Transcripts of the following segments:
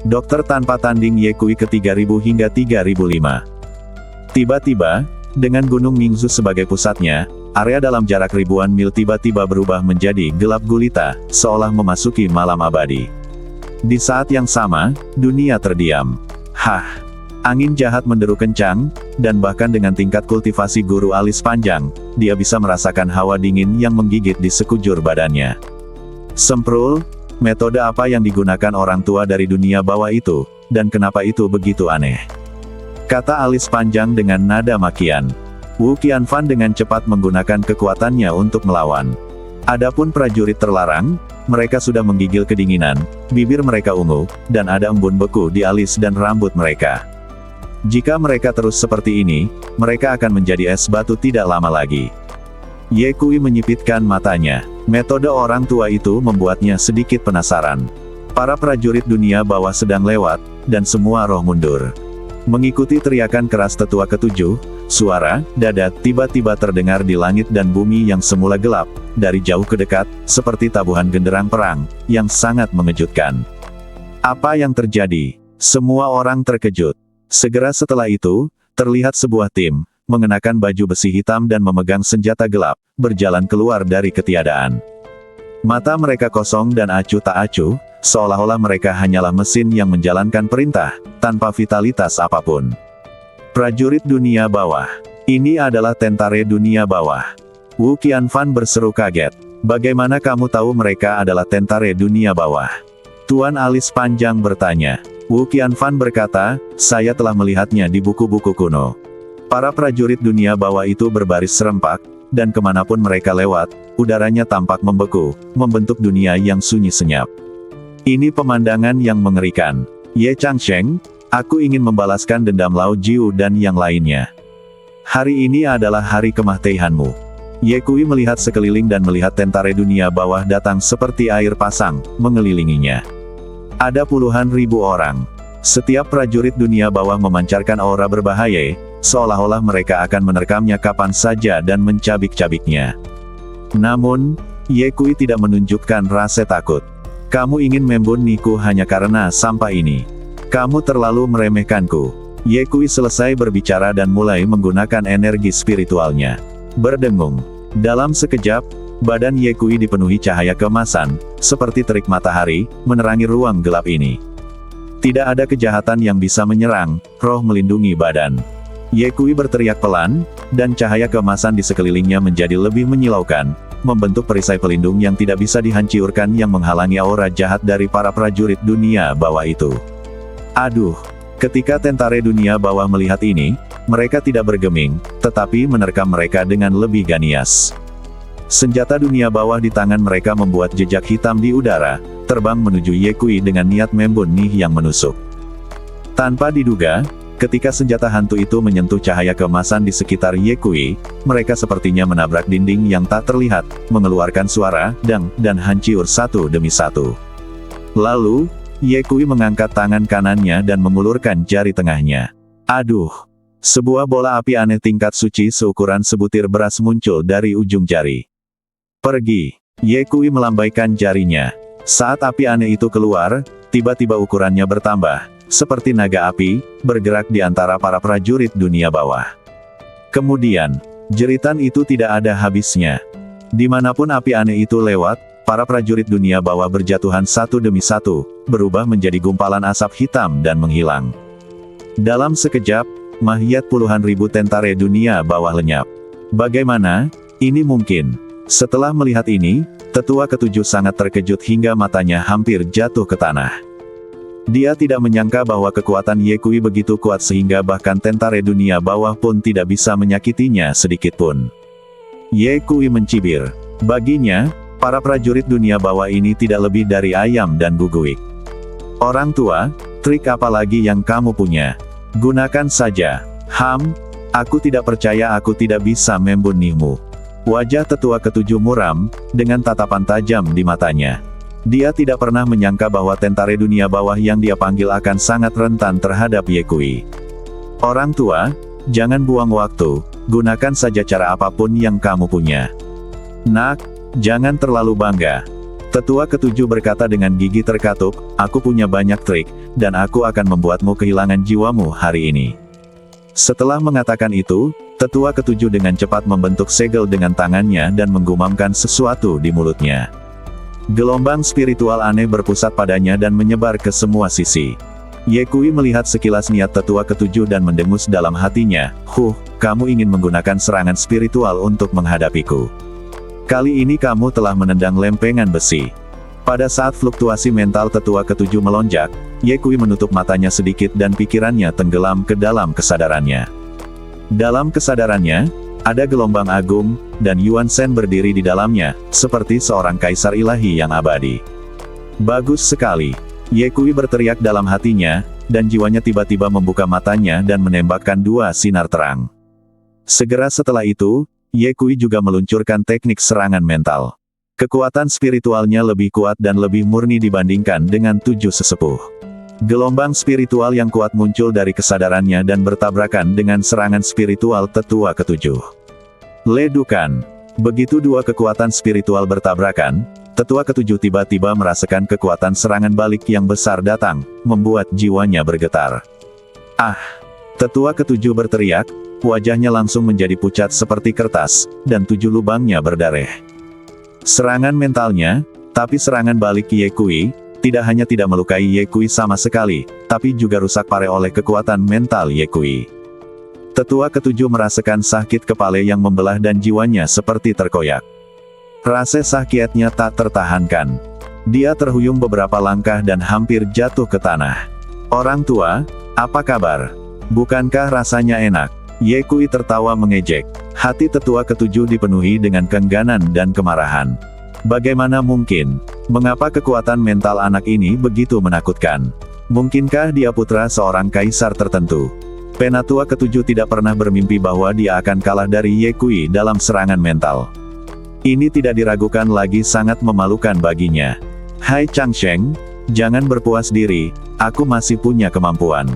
Dokter tanpa tanding Ye Kui ke 3000 hingga 3005. Tiba-tiba, dengan Gunung Ningzu sebagai pusatnya, area dalam jarak ribuan mil tiba-tiba berubah menjadi gelap gulita, seolah memasuki malam abadi. Di saat yang sama, dunia terdiam. Hah! Angin jahat menderu kencang, dan bahkan dengan tingkat kultivasi guru alis panjang, dia bisa merasakan hawa dingin yang menggigit di sekujur badannya. Semprul, metode apa yang digunakan orang tua dari dunia bawah itu, dan kenapa itu begitu aneh? Kata alis panjang dengan nada makian. Wu Qianfan dengan cepat menggunakan kekuatannya untuk melawan. Adapun prajurit terlarang, mereka sudah menggigil kedinginan, bibir mereka ungu, dan ada embun beku di alis dan rambut mereka. Jika mereka terus seperti ini, mereka akan menjadi es batu tidak lama lagi. Ye Kui menyipitkan matanya. Metode orang tua itu membuatnya sedikit penasaran. Para prajurit dunia bawah sedang lewat, dan semua roh mundur. Mengikuti teriakan keras tetua ketujuh, suara dadat tiba-tiba terdengar di langit dan bumi yang semula gelap, dari jauh ke dekat, seperti tabuhan genderang perang, yang sangat mengejutkan. Apa yang terjadi? Semua orang terkejut. Segera setelah itu, terlihat sebuah tim, mengenakan baju besi hitam dan memegang senjata gelap, berjalan keluar dari ketiadaan. Mata mereka kosong dan acuh tak acuh, seolah-olah mereka hanyalah mesin yang menjalankan perintah, tanpa vitalitas apapun. Prajurit dunia bawah. Ini adalah tentara dunia bawah. Wu Qianfan berseru kaget. Bagaimana kamu tahu mereka adalah tentara dunia bawah? Tuan alis panjang bertanya. Wu Qianfan berkata, saya telah melihatnya di buku-buku kuno. Para prajurit dunia bawah itu berbaris serempak, dan kemanapun mereka lewat, udaranya tampak membeku, membentuk dunia yang sunyi senyap. Ini pemandangan yang mengerikan. Ye Changsheng, aku ingin membalaskan dendam Lao Jiu dan yang lainnya. Hari ini adalah hari kematianmu. Ye Kui melihat sekeliling dan melihat tentara dunia bawah datang seperti air pasang, mengelilinginya. Ada puluhan ribu orang. Setiap prajurit dunia bawah memancarkan aura berbahaya, seolah-olah mereka akan menerkamnya kapan saja dan mencabik-cabiknya. Namun, Ye Kui tidak menunjukkan rasa takut. Kamu ingin membunuhku hanya karena sampah ini. Kamu terlalu meremehkanku. Ye Kui selesai berbicara dan mulai menggunakan energi spiritualnya. Berdengung. Dalam sekejap, badan Ye Kui dipenuhi cahaya keemasan, seperti terik matahari, menerangi ruang gelap ini. Tidak ada kejahatan yang bisa menyerang, roh melindungi badan. Ye Kui berteriak pelan, dan cahaya keemasan di sekelilingnya menjadi lebih menyilaukan, membentuk perisai pelindung yang tidak bisa dihancurkan yang menghalangi aura jahat dari para prajurit dunia bawah itu. Aduh! Ketika tentara dunia bawah melihat ini, mereka tidak bergeming, tetapi menerkam mereka dengan lebih ganias. Senjata dunia bawah di tangan mereka membuat jejak hitam di udara, terbang menuju Ye Kui dengan niat membunuh yang menusuk. Tanpa diduga, ketika senjata hantu itu menyentuh cahaya keemasan di sekitar Ye Kui, mereka sepertinya menabrak dinding yang tak terlihat, mengeluarkan suara dang dan hancur satu demi satu. Lalu, Ye Kui mengangkat tangan kanannya dan mengulurkan jari tengahnya. Aduh! Sebuah bola api aneh tingkat suci seukuran sebutir beras muncul dari ujung jari. Pergi! Ye Kui melambaikan jarinya. Saat api aneh itu keluar, tiba-tiba ukurannya bertambah, seperti naga api, bergerak di antara para prajurit dunia bawah. Kemudian, jeritan itu tidak ada habisnya. Dimanapun api aneh itu lewat, para prajurit dunia bawah berjatuhan satu demi satu, berubah menjadi gumpalan asap hitam dan menghilang. Dalam sekejap, mayat puluhan ribu tentara dunia bawah lenyap. Bagaimana ini mungkin? Setelah melihat ini, tetua ketujuh sangat terkejut hingga matanya hampir jatuh ke tanah. Dia tidak menyangka bahwa kekuatan Ye Kui begitu kuat sehingga bahkan tentara dunia bawah pun tidak bisa menyakitinya sedikitpun. Ye Kui mencibir. Baginya, para prajurit dunia bawah ini tidak lebih dari ayam dan guguik. Orang tua, trik apa lagi yang kamu punya? Gunakan saja. Aku tidak percaya aku tidak bisa membunuhmu. Wajah tetua ketujuh muram, dengan tatapan tajam di matanya. Dia tidak pernah menyangka bahwa tentara dunia bawah yang dia panggil akan sangat rentan terhadap Ye Kui. Orang tua, jangan buang waktu, gunakan saja cara apapun yang kamu punya. Nak, jangan terlalu bangga. Tetua ketujuh berkata dengan gigi terkatup, aku punya banyak trik, dan aku akan membuatmu kehilangan jiwamu hari ini. Setelah mengatakan itu, tetua ketujuh dengan cepat membentuk segel dengan tangannya dan menggumamkan sesuatu di mulutnya. Gelombang spiritual aneh berpusat padanya dan menyebar ke semua sisi. Ye Kui melihat sekilas niat tetua ketujuh dan mendengus dalam hatinya, kamu ingin menggunakan serangan spiritual untuk menghadapiku. Kali ini kamu telah menendang lempengan besi. Pada saat fluktuasi mental tetua ketujuh melonjak, Ye Kui menutup matanya sedikit dan pikirannya tenggelam ke dalam kesadarannya. Dalam kesadarannya, ada gelombang agung, dan Yuan Shen berdiri di dalamnya, seperti seorang kaisar ilahi yang abadi. Bagus sekali. Ye Kui berteriak dalam hatinya, dan jiwanya tiba-tiba membuka matanya dan menembakkan dua sinar terang. Segera setelah itu, Ye Kui juga meluncurkan teknik serangan mental. Kekuatan spiritualnya lebih kuat dan lebih murni dibandingkan dengan tujuh sesepuh. Gelombang spiritual yang kuat muncul dari kesadarannya dan bertabrakan dengan serangan spiritual tetua ketujuh. Ledukan. Begitu dua kekuatan spiritual bertabrakan, tetua ketujuh tiba-tiba merasakan kekuatan serangan balik yang besar datang, membuat jiwanya bergetar. Tetua ketujuh berteriak, wajahnya langsung menjadi pucat seperti kertas, dan tujuh lubangnya berdarah. Serangan mentalnya, tapi serangan balik Ye Kui, tidak hanya tidak melukai Ye Kui sama sekali, tapi juga rusak parah oleh kekuatan mental Ye Kui. Tetua ketujuh merasakan sakit kepala yang membelah dan jiwanya seperti terkoyak. Rasa sakitnya tak tertahankan. Dia terhuyung beberapa langkah dan hampir jatuh ke tanah. Orang tua, apa kabar? Bukankah rasanya enak? Ye Kui tertawa mengejek. Hati tetua ketujuh dipenuhi dengan keengganan dan kemarahan. Bagaimana mungkin? Mengapa kekuatan mental anak ini begitu menakutkan? Mungkinkah dia putra seorang kaisar tertentu? Penatua ketujuh tidak pernah bermimpi bahwa dia akan kalah dari Ye Kui dalam serangan mental. Ini tidak diragukan lagi sangat memalukan baginya. Hai Changsheng, jangan berpuas diri, aku masih punya kemampuan.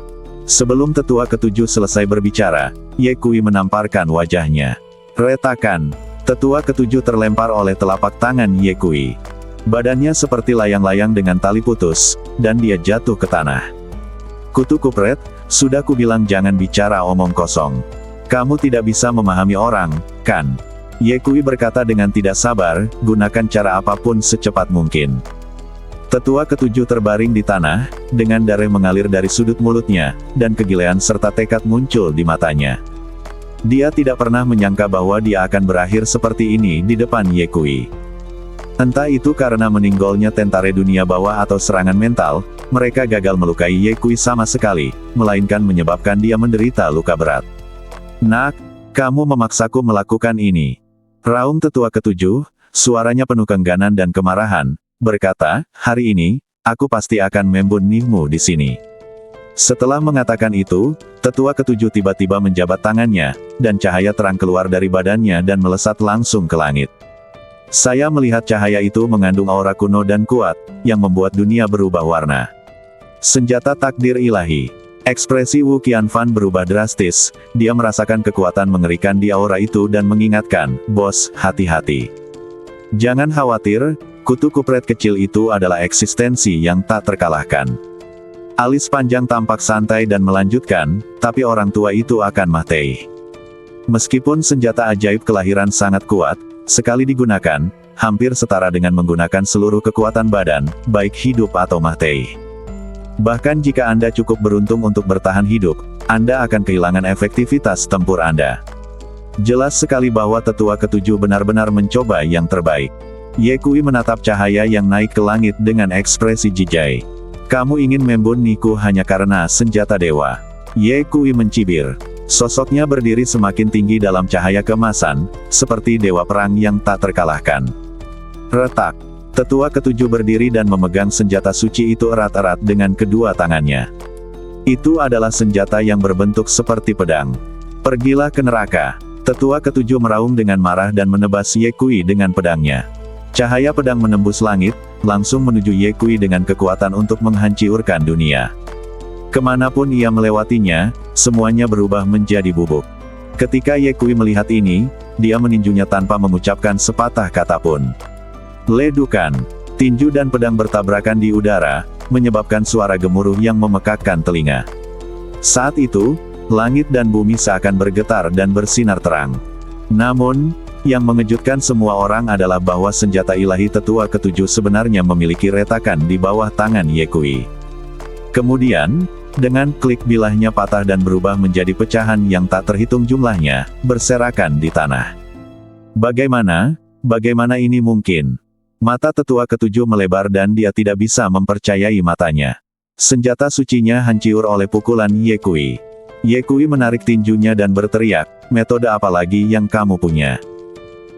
Sebelum tetua ketujuh selesai berbicara, Ye Kui menamparkan wajahnya. Retakan. Tetua ketujuh terlempar oleh telapak tangan Ye Kui. Badannya seperti layang-layang dengan tali putus, dan dia jatuh ke tanah. Kutu kupret, sudah kubilang jangan bicara omong kosong. Kamu tidak bisa memahami orang, kan? Ye Kui berkata dengan tidak sabar, gunakan cara apapun secepat mungkin. Tetua ketujuh terbaring di tanah, dengan darah mengalir dari sudut mulutnya, dan kegilean serta tekad muncul di matanya. Dia tidak pernah menyangka bahwa dia akan berakhir seperti ini di depan Ye Kui. Entah itu karena meninggalnya tentara dunia bawah atau serangan mental, mereka gagal melukai Ye Kui sama sekali, melainkan menyebabkan dia menderita luka berat. Nak, kamu memaksaku melakukan ini. Raung tetua ketujuh, suaranya penuh keengganan dan kemarahan, berkata, hari ini, aku pasti akan membunuhmu di sini. Setelah mengatakan itu, tetua ketujuh tiba-tiba menjabat tangannya, dan cahaya terang keluar dari badannya dan melesat langsung ke langit. Saya melihat cahaya itu mengandung aura kuno dan kuat, yang membuat dunia berubah warna. Senjata takdir ilahi. Ekspresi Wu Qianfan berubah drastis, dia merasakan kekuatan mengerikan di aura itu dan mengingatkan, bos, hati-hati. Jangan khawatir, kutu kupret kecil itu adalah eksistensi yang tak terkalahkan. Alis panjang tampak santai dan melanjutkan, tapi orang tua itu akan mati. Meskipun senjata ajaib kelahiran sangat kuat, sekali digunakan, hampir setara dengan menggunakan seluruh kekuatan badan, baik hidup atau mati. Bahkan jika Anda cukup beruntung untuk bertahan hidup, Anda akan kehilangan efektivitas tempur Anda. Jelas sekali bahwa tetua ketujuh benar-benar mencoba yang terbaik. Ye Kui menatap cahaya yang naik ke langit dengan ekspresi jijai. Kamu ingin membunuhku hanya karena senjata dewa. Ye Kui mencibir. Sosoknya berdiri semakin tinggi dalam cahaya keemasan, seperti dewa perang yang tak terkalahkan. Retak. Tetua ketujuh berdiri dan memegang senjata suci itu erat-erat dengan kedua tangannya. Itu adalah senjata yang berbentuk seperti pedang. Pergilah ke neraka. Tetua ketujuh meraung dengan marah dan menebas Ye Kui dengan pedangnya. Cahaya pedang menembus langit, langsung menuju Ye Kui dengan kekuatan untuk menghancurkan dunia. Kemanapun ia melewatinya, semuanya berubah menjadi bubuk. Ketika Ye Kui melihat ini, dia meninjunya tanpa mengucapkan sepatah kata pun. Ledukan. Tinju dan pedang bertabrakan di udara, menyebabkan suara gemuruh yang memekakkan telinga. Saat itu, langit dan bumi seakan bergetar dan bersinar terang. Namun, yang mengejutkan semua orang adalah bahwa senjata ilahi tetua ketujuh sebenarnya memiliki retakan di bawah tangan Ye Kui. Kemudian, dengan klik bilahnya patah dan berubah menjadi pecahan yang tak terhitung jumlahnya, berserakan di tanah. Bagaimana ini mungkin? Mata tetua ketujuh melebar dan dia tidak bisa mempercayai matanya. Senjata sucinya hancur oleh pukulan Ye Kui. Ye Kui menarik tinjunya dan berteriak, metode apa lagi yang kamu punya?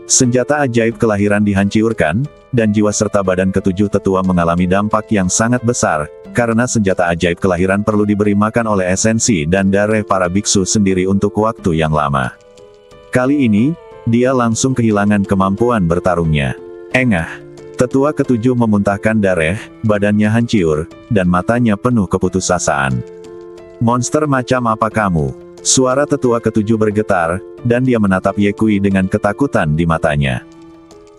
Senjata ajaib kelahiran dihancurkan, dan jiwa serta badan ketujuh tetua mengalami dampak yang sangat besar, karena senjata ajaib kelahiran perlu diberi makan oleh esensi dan darah para biksu sendiri untuk waktu yang lama. Kali ini, dia langsung kehilangan kemampuan bertarungnya. Engah. Tetua ketujuh memuntahkan darah, badannya hancur, dan matanya penuh keputusasaan. Monster macam apa kamu? Suara tetua ketujuh bergetar, dan dia menatap Ye Kui dengan ketakutan di matanya.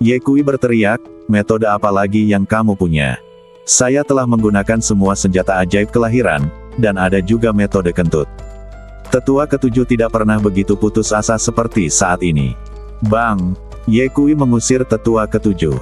Ye Kui berteriak, metode apa lagi yang kamu punya? Saya telah menggunakan semua senjata ajaib kelahiran, dan ada juga metode kentut. Tetua ketujuh tidak pernah begitu putus asa seperti saat ini. Bang! Ye Kui mengusir tetua ketujuh.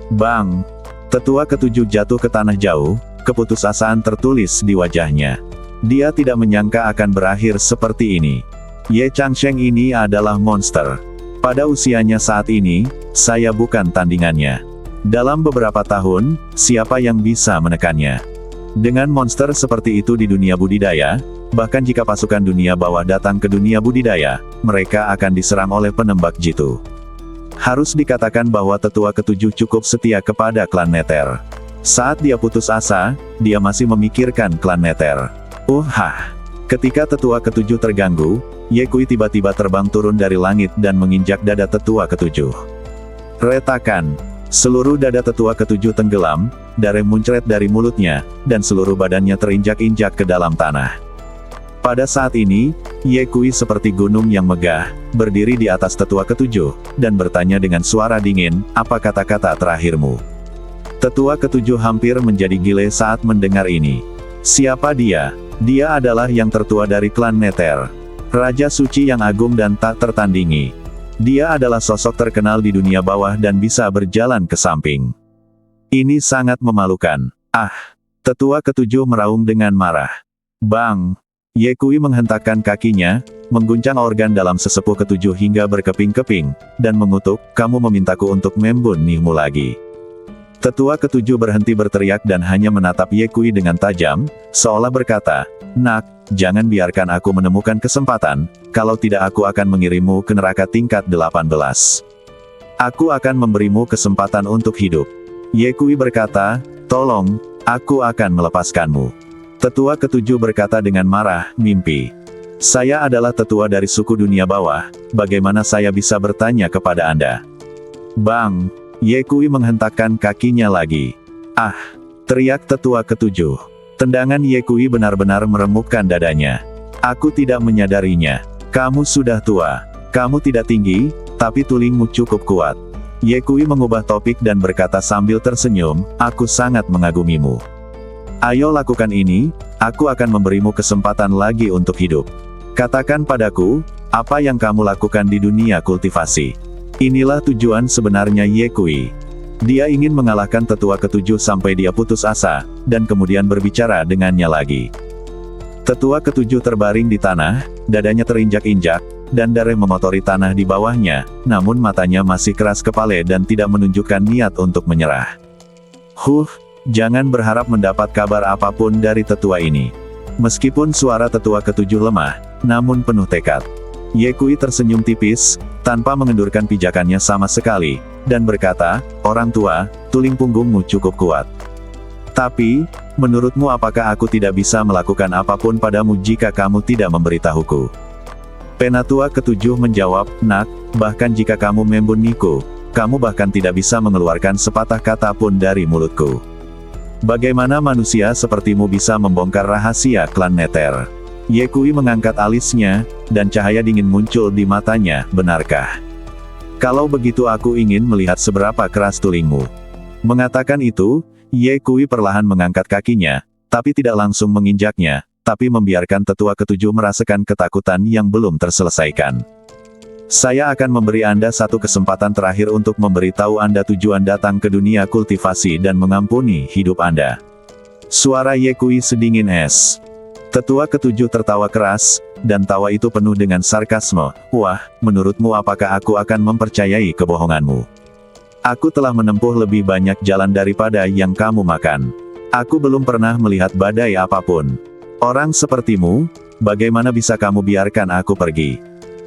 Bang! Tetua ketujuh jatuh ke tanah jauh, keputusasaan tertulis di wajahnya. Dia tidak menyangka akan berakhir seperti ini. Ye Changsheng ini adalah monster. Pada usianya saat ini, saya bukan tandingannya. Dalam beberapa tahun, siapa yang bisa menekannya? Dengan monster seperti itu di dunia budidaya, bahkan jika pasukan dunia bawah datang ke dunia budidaya, mereka akan diserang oleh penembak jitu. Harus dikatakan bahwa tetua ketujuh cukup setia kepada klan Nether. Saat dia putus asa, dia masih memikirkan klan Nether. Ketika tetua ketujuh terganggu, Ye Kui tiba-tiba terbang turun dari langit dan menginjak dada tetua ketujuh. Retakan. Seluruh dada tetua ketujuh tenggelam, darah muncrat dari mulutnya, dan seluruh badannya terinjak-injak ke dalam tanah. Pada saat ini, Ye Kui seperti gunung yang megah, berdiri di atas tetua ketujuh, dan bertanya dengan suara dingin, apa kata-kata terakhirmu? Tetua ketujuh hampir menjadi gile saat mendengar ini. Siapa dia? Dia adalah yang tertua dari klan Nether. Raja suci yang agung dan tak tertandingi. Dia adalah sosok terkenal di dunia bawah dan bisa berjalan ke samping. Ini sangat memalukan. Tetua ketujuh meraung dengan marah. Bang! Ye Kui menghentakkan kakinya, mengguncang organ dalam sesepuh ketujuh hingga berkeping-keping, dan mengutuk, kamu memintaku untuk membunuhmu lagi. Tetua ketujuh berhenti berteriak dan hanya menatap Ye Kui dengan tajam, seolah berkata, Nak, jangan biarkan aku menemukan kesempatan, kalau tidak aku akan mengirimmu ke neraka tingkat 18. Aku akan memberimu kesempatan untuk hidup. Ye Kui berkata, tolong, aku akan melepaskanmu. Tetua ketujuh berkata dengan marah, mimpi. Saya adalah tetua dari suku dunia bawah, bagaimana saya bisa bertanya kepada Anda? Bang! Ye Kui menghentakkan kakinya lagi. Teriak tetua ketujuh. Tendangan Ye Kui benar-benar meremukkan dadanya. Aku tidak menyadarinya. Kamu sudah tua. Kamu tidak tinggi, tapi tulingmu cukup kuat. Ye Kui mengubah topik dan berkata sambil tersenyum, aku sangat mengagumimu. Ayo lakukan ini, aku akan memberimu kesempatan lagi untuk hidup. Katakan padaku, apa yang kamu lakukan di dunia kultivasi? Inilah tujuan sebenarnya Ye Kui. Dia ingin mengalahkan tetua ketujuh sampai dia putus asa, dan kemudian berbicara dengannya lagi. Tetua ketujuh terbaring di tanah, dadanya terinjak-injak, dan darah memotori tanah di bawahnya, namun matanya masih keras kepala dan tidak menunjukkan niat untuk menyerah. Jangan berharap mendapat kabar apapun dari tetua ini. Meskipun suara tetua ketujuh lemah, namun penuh tekad. Ye Kui tersenyum tipis, tanpa mengendurkan pijakannya sama sekali, dan berkata, orang tua, tuling punggungmu cukup kuat. Tapi, menurutmu apakah aku tidak bisa melakukan apapun padamu jika kamu tidak memberitahuku? Penatua ketujuh menjawab, nak, bahkan jika kamu membunuhku, kamu bahkan tidak bisa mengeluarkan sepatah kata pun dari mulutku. Bagaimana manusia sepertimu bisa membongkar rahasia klan Nether? Ye Kui mengangkat alisnya, dan cahaya dingin muncul di matanya, benarkah? Kalau begitu aku ingin melihat seberapa keras tulingmu. Mengatakan itu, Ye Kui perlahan mengangkat kakinya, tapi tidak langsung menginjaknya, tapi membiarkan tetua ketujuh merasakan ketakutan yang belum terselesaikan. Saya akan memberi Anda satu kesempatan terakhir untuk memberitahu Anda tujuan datang ke dunia kultivasi dan mengampuni hidup Anda. Suara Ye Kui sedingin es. Tetua ketujuh tertawa keras, dan tawa itu penuh dengan sarkasme. Wah, menurutmu apakah aku akan mempercayai kebohonganmu? Aku telah menempuh lebih banyak jalan daripada yang kamu makan. Aku belum pernah melihat badai apapun. Orang sepertimu, bagaimana bisa kamu biarkan aku pergi?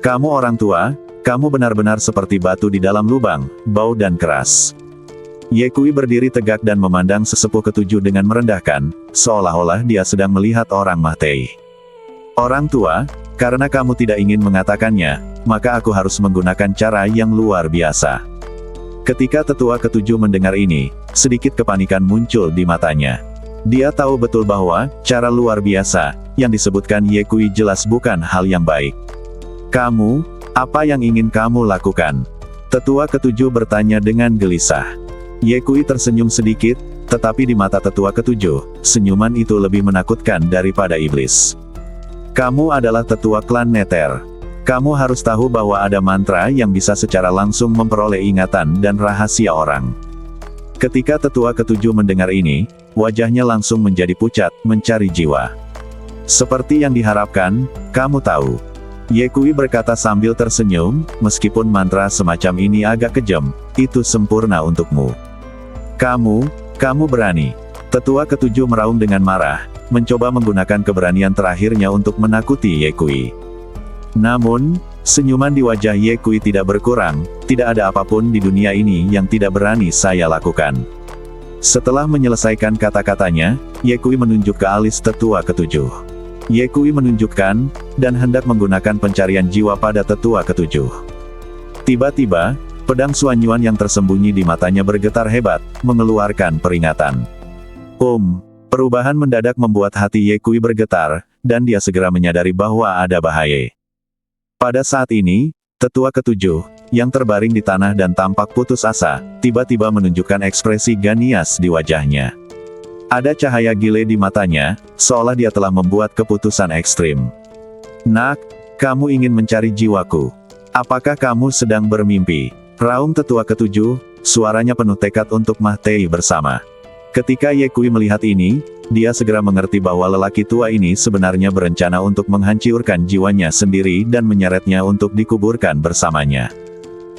Kamu orang tua, kamu benar-benar seperti batu di dalam lubang, bau dan keras. Ye Kui berdiri tegak dan memandang sesepuh ketujuh dengan merendahkan, seolah-olah dia sedang melihat orang mati. Orang tua, karena kamu tidak ingin mengatakannya, maka aku harus menggunakan cara yang luar biasa. Ketika tetua ketujuh mendengar ini, sedikit kepanikan muncul di matanya. Dia tahu betul bahwa, cara luar biasa, yang disebutkan Ye Kui jelas bukan hal yang baik. Kamu, apa yang ingin kamu lakukan? Tetua ketujuh bertanya dengan gelisah. Ye Kui tersenyum sedikit, tetapi di mata tetua ketujuh, senyuman itu lebih menakutkan daripada iblis. Kamu adalah tetua klan Nether. Kamu harus tahu bahwa ada mantra yang bisa secara langsung memperoleh ingatan dan rahasia orang. Ketika tetua ketujuh mendengar ini, wajahnya langsung menjadi pucat, mencari jiwa. Seperti yang diharapkan, kamu tahu. Ye Kui berkata sambil tersenyum, meskipun mantra semacam ini agak kejam, itu sempurna untukmu. Kamu berani. Tetua ketujuh meraung dengan marah, mencoba menggunakan keberanian terakhirnya untuk menakuti Ye Kui. Namun, senyuman di wajah Ye Kui tidak berkurang, tidak ada apapun di dunia ini yang tidak berani saya lakukan. Setelah menyelesaikan kata-katanya, Ye Kui menunjuk ke alis tetua ketujuh. Ye Kui menunjukkan, dan hendak menggunakan pencarian jiwa pada tetua ketujuh. Tiba-tiba, pedang Suanyuan yang tersembunyi di matanya bergetar hebat, mengeluarkan peringatan. Perubahan mendadak membuat hati Ye Kui bergetar, dan dia segera menyadari bahwa ada bahaya. Pada saat ini, tetua ketujuh, yang terbaring di tanah dan tampak putus asa, tiba-tiba menunjukkan ekspresi ganias di wajahnya. Ada cahaya gile di matanya, seolah dia telah membuat keputusan ekstrim. Nak, kamu ingin mencari jiwaku. Apakah kamu sedang bermimpi? Raung tetua ketujuh, suaranya penuh tekad untuk mati bersama. Ketika Ye Kui melihat ini, dia segera mengerti bahwa lelaki tua ini sebenarnya berencana untuk menghancurkan jiwanya sendiri dan menyeretnya untuk dikuburkan bersamanya.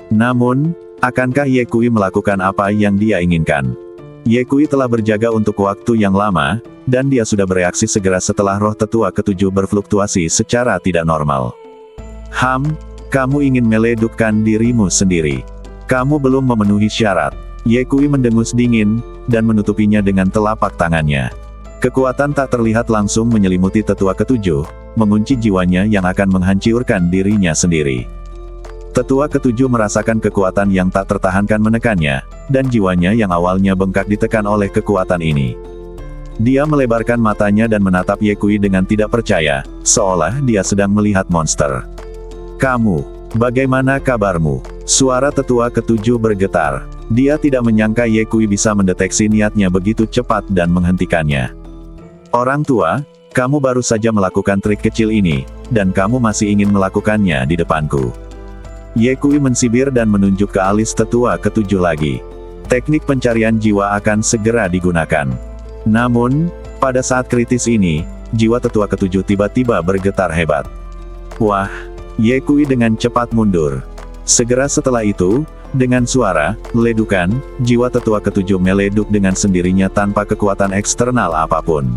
Namun, akankah Ye Kui melakukan apa yang dia inginkan? Ye Kui telah berjaga untuk waktu yang lama, dan dia sudah bereaksi segera setelah roh tetua ketujuh berfluktuasi secara tidak normal. Kamu ingin meledukkan dirimu sendiri. Kamu belum memenuhi syarat. Ye Kui mendengus dingin, dan menutupinya dengan telapak tangannya. Kekuatan tak terlihat langsung menyelimuti tetua ketujuh, mengunci jiwanya yang akan menghancurkan dirinya sendiri. Tetua ketujuh merasakan kekuatan yang tak tertahankan menekannya, dan jiwanya yang awalnya bengkak ditekan oleh kekuatan ini. Dia melebarkan matanya dan menatap Ye Kui dengan tidak percaya, seolah dia sedang melihat monster. Kamu, bagaimana kabarmu? Suara tetua ketujuh bergetar. Dia tidak menyangka Ye Kui bisa mendeteksi niatnya begitu cepat dan menghentikannya. Orang tua, kamu baru saja melakukan trik kecil ini, dan kamu masih ingin melakukannya di depanku. Ye Kui mensibir dan menunjuk ke alis tetua ketujuh lagi. Teknik pencarian jiwa akan segera digunakan. Namun, pada saat kritis ini, jiwa tetua ketujuh tiba-tiba bergetar hebat. Wah! Ye Kui dengan cepat mundur. Segera setelah itu, dengan suara ledukan, jiwa tetua ketujuh meleduk dengan sendirinya tanpa kekuatan eksternal apapun.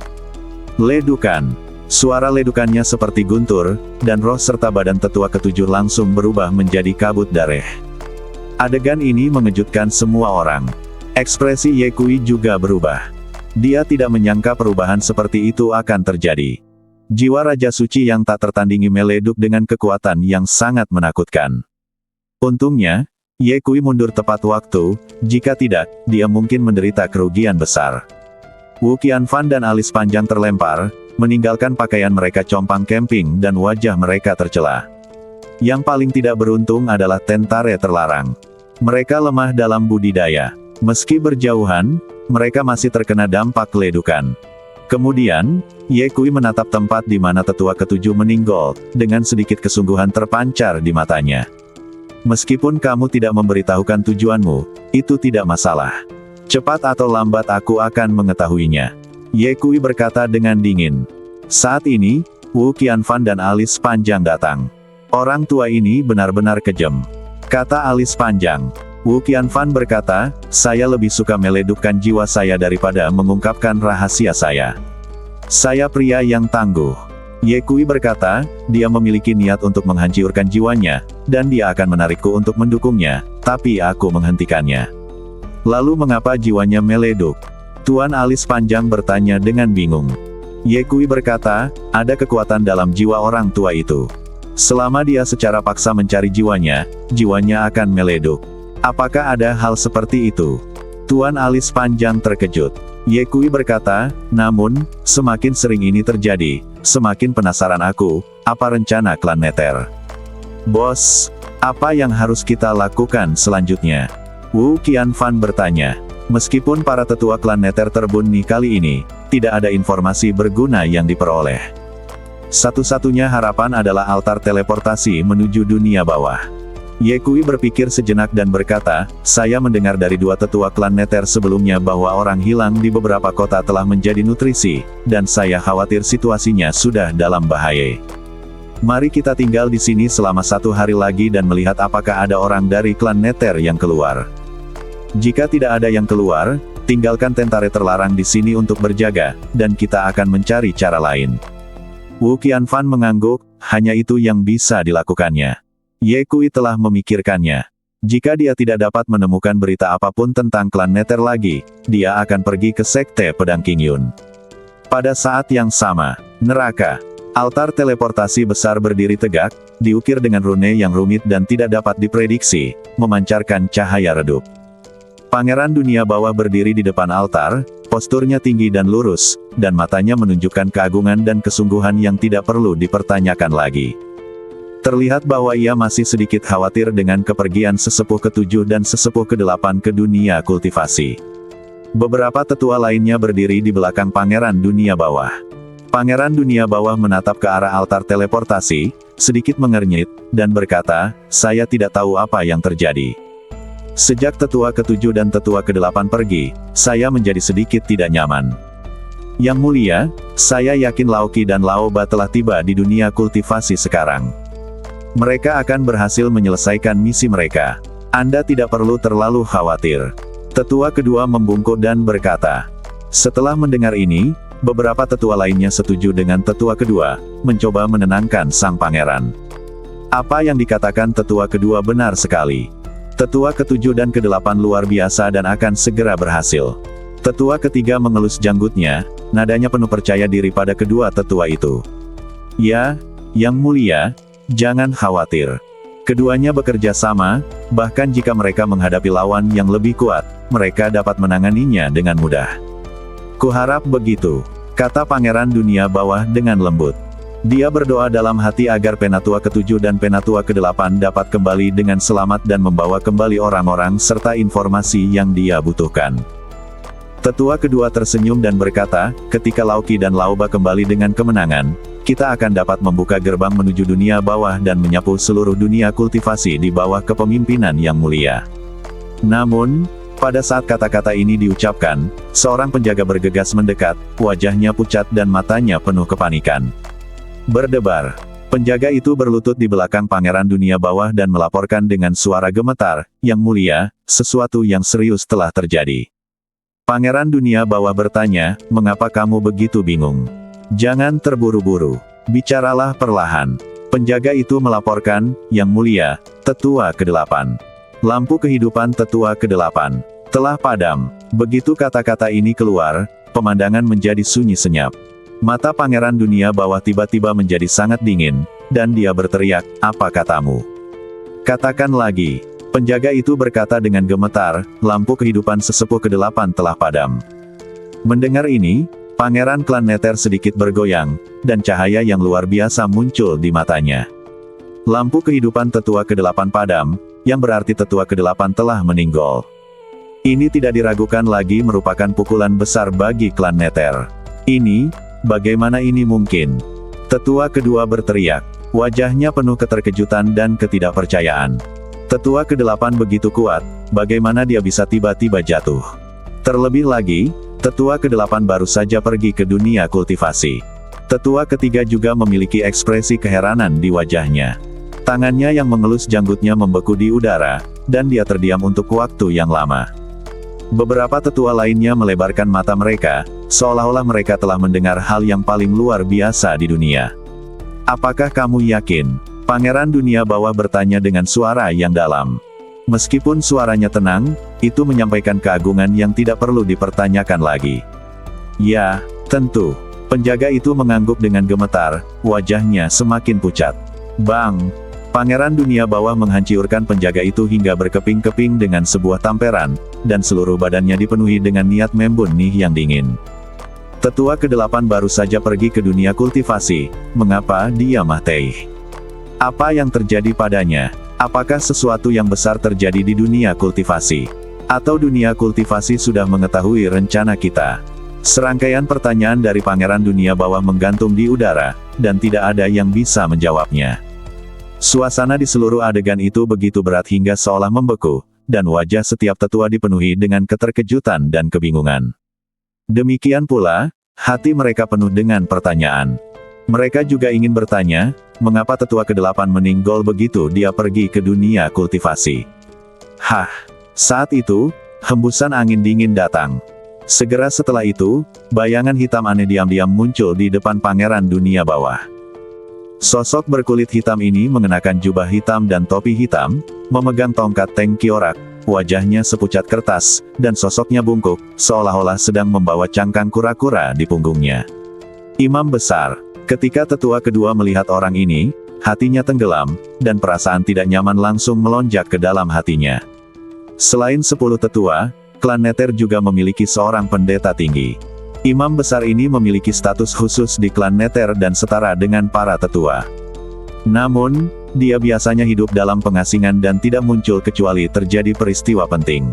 Ledukan. Suara ledukannya seperti guntur, dan roh serta badan tetua ketujuh langsung berubah menjadi kabut darah. Adegan ini mengejutkan semua orang. Ekspresi Ye Kui juga berubah. Dia tidak menyangka perubahan seperti itu akan terjadi. Jiwa Raja Suci yang tak tertandingi meleduk dengan kekuatan yang sangat menakutkan. Untungnya, Ye Kui mundur tepat waktu, jika tidak, dia mungkin menderita kerugian besar. Wu Qianfan dan alis panjang terlempar, meninggalkan pakaian mereka compang camping dan wajah mereka tercela. Yang paling tidak beruntung adalah tentara terlarang. Mereka lemah dalam budidaya. Meski berjauhan, mereka masih terkena dampak ledukan. Kemudian, Ye Kui menatap tempat di mana tetua ketujuh meninggal, dengan sedikit kesungguhan terpancar di matanya. Meskipun kamu tidak memberitahukan tujuanmu, itu tidak masalah. Cepat atau lambat aku akan mengetahuinya. Ye Kui berkata dengan dingin. Saat ini, Wu Qianfan dan alis panjang datang. Orang tua ini benar-benar kejam, kata alis panjang. Wu Qianfan berkata, saya lebih suka meledukkan jiwa saya daripada mengungkapkan rahasia saya. Saya pria yang tangguh. Ye Kui berkata, dia memiliki niat untuk menghancurkan jiwanya, dan dia akan menarikku untuk mendukungnya, tapi aku menghentikannya. Lalu mengapa jiwanya meleduk? Tuan alis panjang bertanya dengan bingung. Ye Kui berkata, ada kekuatan dalam jiwa orang tua itu. Selama dia secara paksa mencari jiwanya, jiwanya akan meleduk. Apakah ada hal seperti itu? Tuan alis panjang terkejut. Ye Kui berkata, namun, semakin sering ini terjadi, semakin penasaran aku, apa rencana klan Nether? Bos, apa yang harus kita lakukan selanjutnya? Wu Qianfan bertanya. Meskipun para tetua klan Nether terbunuh kali ini, tidak ada informasi berguna yang diperoleh. Satu-satunya harapan adalah altar teleportasi menuju dunia bawah. Ye Kui berpikir sejenak dan berkata, saya mendengar dari dua tetua klan Nether sebelumnya bahwa orang hilang di beberapa kota telah menjadi nutrisi, dan saya khawatir situasinya sudah dalam bahaya. Mari kita tinggal di sini selama 1 hari lagi dan melihat apakah ada orang dari klan Nether yang keluar. Jika tidak ada yang keluar, tinggalkan tentara terlarang di sini untuk berjaga, dan kita akan mencari cara lain. Wu Qianfan mengangguk, hanya itu yang bisa dilakukannya. Ye Kui telah memikirkannya. Jika dia tidak dapat menemukan berita apapun tentang klan Nether lagi, dia akan pergi ke Sekte Pedang Qingyun. Pada saat yang sama, neraka. Altar teleportasi besar berdiri tegak, diukir dengan rune yang rumit dan tidak dapat diprediksi, memancarkan cahaya redup. Pangeran dunia bawah berdiri di depan altar, posturnya tinggi dan lurus, dan matanya menunjukkan keagungan dan kesungguhan yang tidak perlu dipertanyakan lagi. Terlihat bahwa ia masih sedikit khawatir dengan kepergian sesepuh ke-7 dan sesepuh ke-8 ke dunia kultivasi. Beberapa tetua lainnya berdiri di belakang Pangeran Dunia Bawah. Pangeran Dunia Bawah menatap ke arah altar teleportasi, sedikit mengernyit, dan berkata, saya tidak tahu apa yang terjadi. Sejak tetua ke-7 dan tetua ke-8 pergi, saya menjadi sedikit tidak nyaman. Yang mulia, saya yakin Lao Qi dan Lao Ba telah tiba di dunia kultivasi sekarang. Mereka akan berhasil menyelesaikan misi mereka. Anda tidak perlu terlalu khawatir. Tetua kedua membungkuk dan berkata. Setelah mendengar ini, beberapa tetua lainnya setuju dengan tetua kedua, mencoba menenangkan sang pangeran. Apa yang dikatakan tetua kedua benar sekali. Tetua ke-7 dan ke-8 luar biasa dan akan segera berhasil. Tetua ketiga mengelus janggutnya, nadanya penuh percaya diri pada kedua tetua itu. Ya, yang mulia, jangan khawatir. Keduanya bekerja sama, bahkan jika mereka menghadapi lawan yang lebih kuat, mereka dapat menanganinya dengan mudah. Kuharap begitu, kata Pangeran Dunia Bawah dengan lembut. Dia berdoa dalam hati agar Penatua ke-7 dan Penatua ke-8 dapat kembali dengan selamat dan membawa kembali orang-orang serta informasi yang dia butuhkan. Tetua kedua tersenyum dan berkata, ketika Lao Qi dan Lao Ba kembali dengan kemenangan, kita akan dapat membuka gerbang menuju dunia bawah dan menyapu seluruh dunia kultivasi di bawah kepemimpinan yang mulia. Namun, pada saat kata-kata ini diucapkan, seorang penjaga bergegas mendekat, wajahnya pucat dan matanya penuh kepanikan. Berdebar. Penjaga itu berlutut di belakang Pangeran Dunia Bawah dan melaporkan dengan suara gemetar, Yang mulia, sesuatu yang serius telah terjadi. Pangeran Dunia Bawah bertanya, mengapa kamu begitu bingung? Jangan terburu-buru. Bicaralah perlahan. Penjaga itu melaporkan, Yang mulia, tetua ke-8. Lampu kehidupan tetua ke-8 telah padam. Begitu kata-kata ini keluar, pemandangan menjadi sunyi senyap. Mata Pangeran Dunia Bawah tiba-tiba menjadi sangat dingin, dan dia berteriak, apa katamu? Katakan lagi. Penjaga itu berkata dengan gemetar, lampu kehidupan sesepuh ke-8 telah padam. Mendengar ini, Pangeran Klan Nether sedikit bergoyang, dan cahaya yang luar biasa muncul di matanya. Lampu kehidupan tetua ke-8 padam, yang berarti tetua ke-8 telah meninggal. Ini tidak diragukan lagi merupakan pukulan besar bagi klan Nether. Ini, bagaimana ini mungkin? Tetua kedua berteriak. Wajahnya penuh keterkejutan dan ketidakpercayaan. Tetua ke-8 begitu kuat, bagaimana dia bisa tiba-tiba jatuh? Terlebih lagi, tetua ke-8 baru saja pergi ke dunia kultivasi. Tetua ketiga juga memiliki ekspresi keheranan di wajahnya. Tangannya yang mengelus janggutnya membeku di udara, dan dia terdiam untuk waktu yang lama. Beberapa tetua lainnya melebarkan mata mereka, seolah-olah mereka telah mendengar hal yang paling luar biasa di dunia. Apakah kamu yakin? Pangeran dunia bawah bertanya dengan suara yang dalam. Meskipun suaranya tenang, itu menyampaikan keagungan yang tidak perlu dipertanyakan lagi. Ya, tentu. Penjaga itu mengangguk dengan gemetar, wajahnya semakin pucat. Bang! Pangeran dunia bawah menghancurkan penjaga itu hingga berkeping-keping dengan sebuah tamperan, dan seluruh badannya dipenuhi dengan niat membunuh yang dingin. Tetua ke-8 baru saja pergi ke dunia kultivasi, mengapa dia mati? Apa yang terjadi padanya? Apakah sesuatu yang besar terjadi di dunia kultivasi? Atau dunia kultivasi sudah mengetahui rencana kita? Serangkaian pertanyaan dari pangeran dunia bawah menggantung di udara, dan tidak ada yang bisa menjawabnya. Suasana di seluruh adegan itu begitu berat hingga seolah membeku, dan wajah setiap tetua dipenuhi dengan keterkejutan dan kebingungan. Demikian pula, hati mereka penuh dengan pertanyaan. Mereka juga ingin bertanya, mengapa tetua ke-8 meninggal begitu dia pergi ke dunia kultivasi. Hah! Saat itu, hembusan angin dingin datang. Segera setelah itu, bayangan hitam aneh diam-diam muncul di depan pangeran dunia bawah. Sosok berkulit hitam ini mengenakan jubah hitam dan topi hitam, memegang tongkat tengkiorak. Wajahnya sepucat kertas, dan sosoknya bungkuk, seolah-olah sedang membawa cangkang kura-kura di punggungnya. Imam besar. Ketika tetua kedua melihat orang ini, hatinya tenggelam, dan perasaan tidak nyaman langsung melonjak ke dalam hatinya. Selain 10 tetua, klan Nether juga memiliki seorang pendeta tinggi. Imam besar ini memiliki status khusus di klan Nether dan setara dengan para tetua. Namun, dia biasanya hidup dalam pengasingan dan tidak muncul kecuali terjadi peristiwa penting.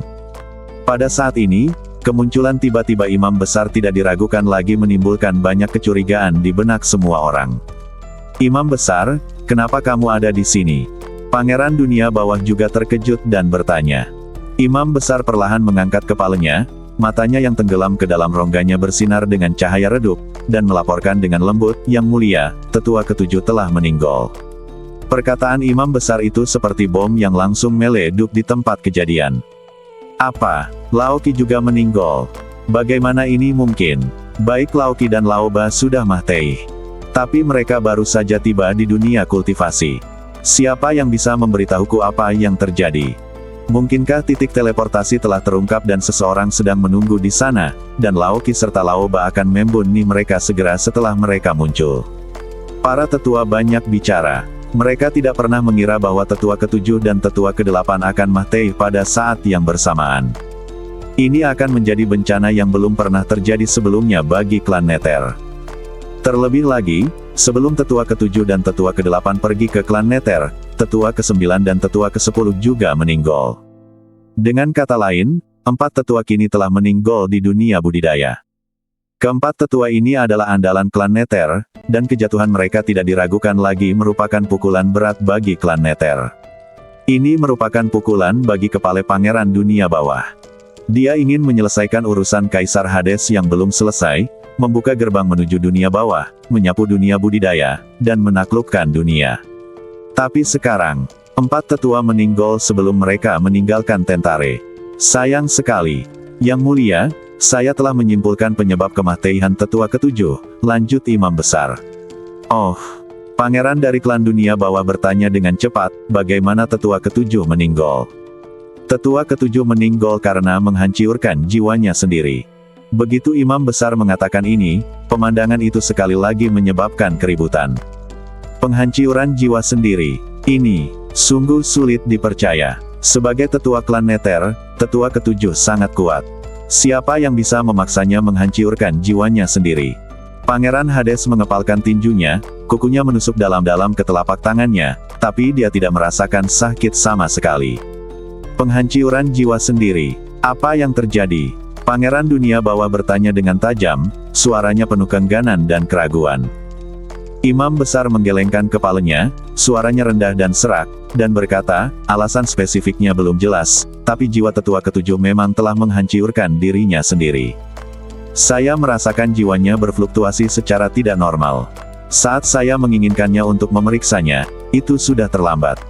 Pada saat ini, kemunculan tiba-tiba imam besar tidak diragukan lagi menimbulkan banyak kecurigaan di benak semua orang. Imam besar, kenapa kamu ada di sini? Pangeran dunia bawah juga terkejut dan bertanya. Imam besar perlahan mengangkat kepalanya, matanya yang tenggelam ke dalam rongganya bersinar dengan cahaya redup, dan melaporkan dengan lembut, "Yang mulia, tetua ke-7 telah meninggal." Perkataan imam besar itu seperti bom yang langsung meleduk di tempat kejadian. Apa? Laoki juga meninggal? Bagaimana ini mungkin? Baik Laoki dan Laoba sudah mati. Tapi mereka baru saja tiba di dunia kultivasi. Siapa yang bisa memberitahuku apa yang terjadi? Mungkinkah titik teleportasi telah terungkap dan seseorang sedang menunggu di sana, dan Laoki serta Laoba akan membunuh mereka segera setelah mereka muncul? Para tetua banyak bicara. Mereka tidak pernah mengira bahwa tetua ke-7 dan tetua ke-8 akan mati pada saat yang bersamaan. Ini akan menjadi bencana yang belum pernah terjadi sebelumnya bagi klan Nether. Terlebih lagi, sebelum tetua ke-7 dan tetua ke-8 pergi ke klan Nether, tetua ke-9 dan tetua ke-10 juga meninggal. Dengan kata lain, 4 tetua kini telah meninggal di dunia budidaya. Keempat tetua ini adalah andalan klan Nether, dan kejatuhan mereka tidak diragukan lagi merupakan pukulan berat bagi klan Nether. Ini merupakan pukulan bagi kepala pangeran dunia bawah. Dia ingin menyelesaikan urusan Kaisar Hades yang belum selesai, membuka gerbang menuju dunia bawah, menyapu dunia budidaya, dan menaklukkan dunia. Tapi sekarang, 4 tetua meninggal sebelum mereka meninggalkan Tentare. Sayang sekali. Yang mulia, saya telah menyimpulkan penyebab kematian tetua ke-7, lanjut imam besar. Oh, pangeran dari klan dunia bawah bertanya dengan cepat, bagaimana tetua ke-7 meninggal? Tetua ke-7 meninggal karena menghancurkan jiwanya sendiri. Begitu imam besar mengatakan ini, pemandangan itu sekali lagi menyebabkan keributan. Penghancuran jiwa sendiri, ini, sungguh sulit dipercaya. Sebagai tetua klan Nether, tetua ke-7 sangat kuat. Siapa yang bisa memaksanya menghancurkan jiwanya sendiri? Pangeran Hades mengepalkan tinjunya, kukunya menusuk dalam-dalam ke telapak tangannya, tapi dia tidak merasakan sakit sama sekali. Penghancuran jiwa sendiri. Apa yang terjadi? Pangeran dunia bawah bertanya dengan tajam, suaranya penuh keengganan dan keraguan. Imam besar menggelengkan kepalanya, suaranya rendah dan serak, dan berkata, alasan spesifiknya belum jelas, tapi jiwa tetua ketujuh memang telah menghancurkan dirinya sendiri. Saya merasakan jiwanya berfluktuasi secara tidak normal. Saat saya menginginkannya untuk memeriksanya, itu sudah terlambat.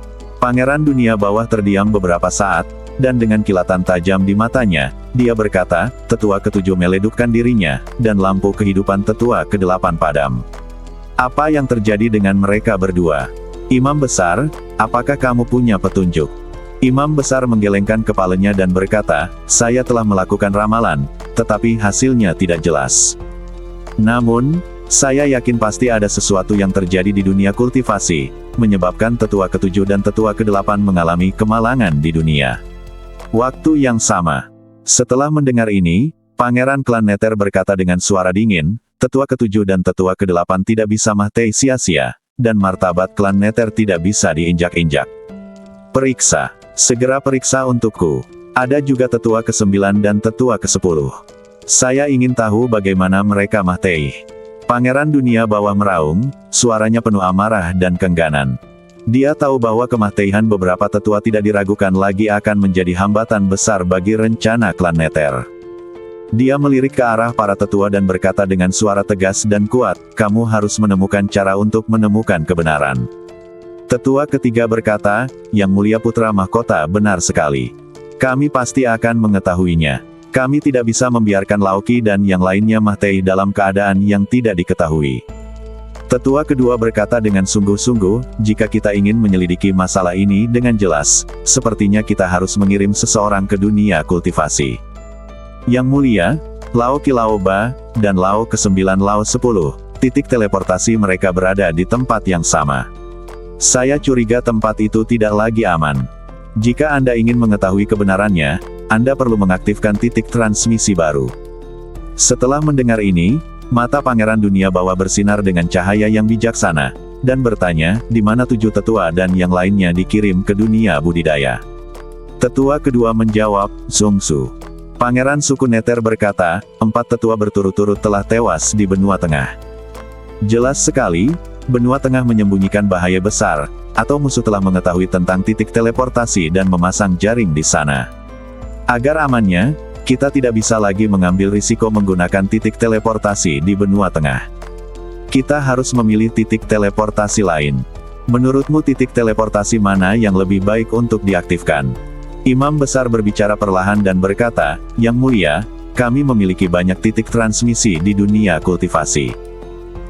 Pangeran dunia bawah terdiam beberapa saat, dan dengan kilatan tajam di matanya, dia berkata, tetua ketujuh meledukkan dirinya, dan lampu kehidupan tetua kedelapan padam. Apa yang terjadi dengan mereka berdua? Imam besar, apakah kamu punya petunjuk? Imam besar menggelengkan kepalanya dan berkata, saya telah melakukan ramalan, tetapi hasilnya tidak jelas. Namun, saya yakin pasti ada sesuatu yang terjadi di dunia kultivasi, menyebabkan tetua ketujuh dan tetua kedelapan mengalami kemalangan di dunia. Waktu yang sama. Setelah mendengar ini, Pangeran Klan Nether berkata dengan suara dingin, tetua ketujuh dan tetua kedelapan tidak bisa mati sia-sia, dan martabat Klan Nether tidak bisa diinjak-injak. Periksa. Segera periksa untukku. Ada juga tetua ke-9 dan tetua ke-10. Saya ingin tahu bagaimana mereka mati. Pangeran dunia bawah meraung, suaranya penuh amarah dan keengganan. Dia tahu bahwa kematian beberapa tetua tidak diragukan lagi akan menjadi hambatan besar bagi rencana Klan Nether. Dia melirik ke arah para tetua dan berkata dengan suara tegas dan kuat, kamu harus menemukan cara untuk menemukan kebenaran. Tetua ketiga berkata, Yang Mulia Putra Mahkota benar sekali. Kami pasti akan mengetahuinya. Kami tidak bisa membiarkan Laoki dan yang lainnya mati dalam keadaan yang tidak diketahui. Tetua kedua berkata dengan sungguh-sungguh, jika kita ingin menyelidiki masalah ini dengan jelas, sepertinya kita harus mengirim seseorang ke dunia kultivasi. Yang Mulia, Laoki Laoba, dan Lao ke-9 Lao 10, titik teleportasi mereka berada di tempat yang sama. Saya curiga tempat itu tidak lagi aman. Jika Anda ingin mengetahui kebenarannya, Anda perlu mengaktifkan titik transmisi baru. Setelah mendengar ini, mata Pangeran dunia bawah bersinar dengan cahaya yang bijaksana, dan bertanya, di mana 7 tetua dan yang lainnya dikirim ke dunia budidaya. Tetua kedua menjawab, Zongsu. Pangeran suku Nether berkata, 4 tetua berturut-turut telah tewas di benua tengah. Jelas sekali, benua tengah menyembunyikan bahaya besar, atau musuh telah mengetahui tentang titik teleportasi dan memasang jaring di sana. Agar amannya, kita tidak bisa lagi mengambil risiko menggunakan titik teleportasi di benua tengah. Kita harus memilih titik teleportasi lain. Menurutmu titik teleportasi mana yang lebih baik untuk diaktifkan? Imam besar berbicara perlahan dan berkata, Yang Mulia, kami memiliki banyak titik transmisi di dunia kultivasi.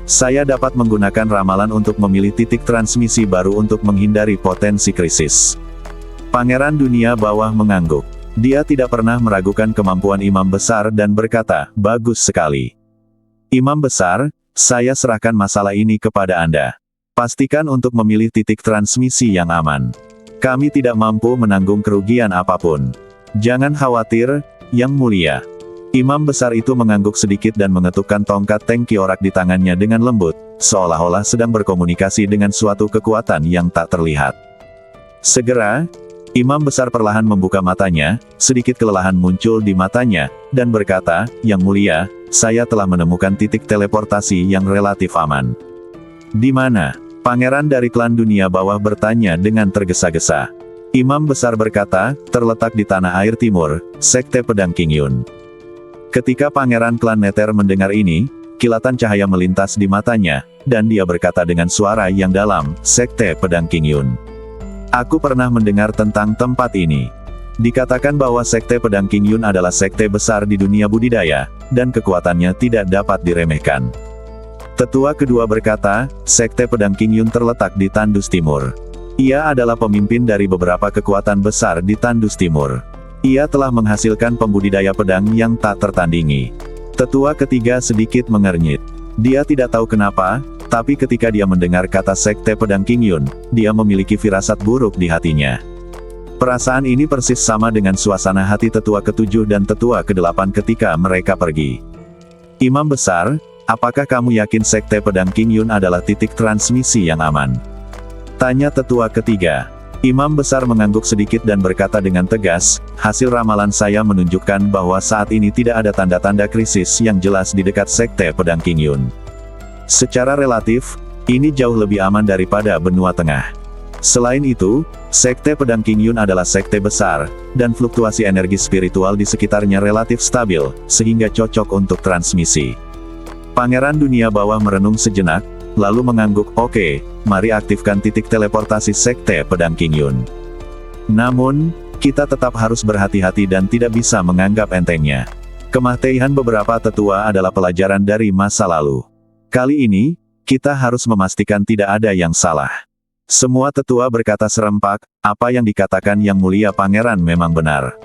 Saya dapat menggunakan ramalan untuk memilih titik transmisi baru untuk menghindari potensi krisis. Pangeran dunia bawah mengangguk. Dia tidak pernah meragukan kemampuan imam besar dan berkata, bagus sekali. Imam besar, saya serahkan masalah ini kepada Anda. Pastikan untuk memilih titik transmisi yang aman. Kami tidak mampu menanggung kerugian apapun. Jangan khawatir, Yang Mulia. Imam besar itu mengangguk sedikit dan mengetukkan tongkat Tengkiorak di tangannya dengan lembut, seolah-olah sedang berkomunikasi dengan suatu kekuatan yang tak terlihat. Segera, Imam besar perlahan membuka matanya, sedikit kelelahan muncul di matanya, dan berkata, Yang Mulia, saya telah menemukan titik teleportasi yang relatif aman. Di mana? Pangeran dari klan dunia bawah bertanya dengan tergesa-gesa. Imam besar berkata, terletak di tanah air timur, Sekte Pedang Qingyun. Ketika Pangeran klan Nether mendengar ini, kilatan cahaya melintas di matanya, dan dia berkata dengan suara yang dalam, Sekte Pedang Qingyun. Aku pernah mendengar tentang tempat ini. Dikatakan bahwa Sekte Pedang Qingyun adalah sekte besar di dunia budidaya, dan kekuatannya tidak dapat diremehkan. Tetua kedua berkata, Sekte Pedang Qingyun terletak di Tandus Timur. Ia adalah pemimpin dari beberapa kekuatan besar di Tandus Timur. Ia telah menghasilkan pembudidaya pedang yang tak tertandingi. Tetua ketiga sedikit mengernyit. Dia tidak tahu kenapa, tapi ketika dia mendengar kata Sekte Pedang Qingyun, dia memiliki firasat buruk di hatinya. Perasaan ini persis sama dengan suasana hati tetua ketujuh dan tetua kedelapan ketika mereka pergi. Imam besar, apakah kamu yakin Sekte Pedang Qingyun adalah titik transmisi yang aman? Tanya tetua ketiga. Imam besar mengangguk sedikit dan berkata dengan tegas, hasil ramalan saya menunjukkan bahwa saat ini tidak ada tanda-tanda krisis yang jelas di dekat Sekte Pedang Qingyun. Secara relatif, ini jauh lebih aman daripada benua tengah. Selain itu, Sekte Pedang Qingyun adalah sekte besar, dan fluktuasi energi spiritual di sekitarnya relatif stabil, sehingga cocok untuk transmisi. Pangeran Dunia Bawah merenung sejenak, lalu mengangguk, oke, mari aktifkan titik teleportasi Sekte Pedang Qingyun. Namun, kita tetap harus berhati-hati dan tidak bisa menganggap entengnya. Kematian beberapa tetua adalah pelajaran dari masa lalu. Kali ini, kita harus memastikan tidak ada yang salah. Semua tetua berkata serempak, apa yang dikatakan Yang Mulia Pangeran memang benar.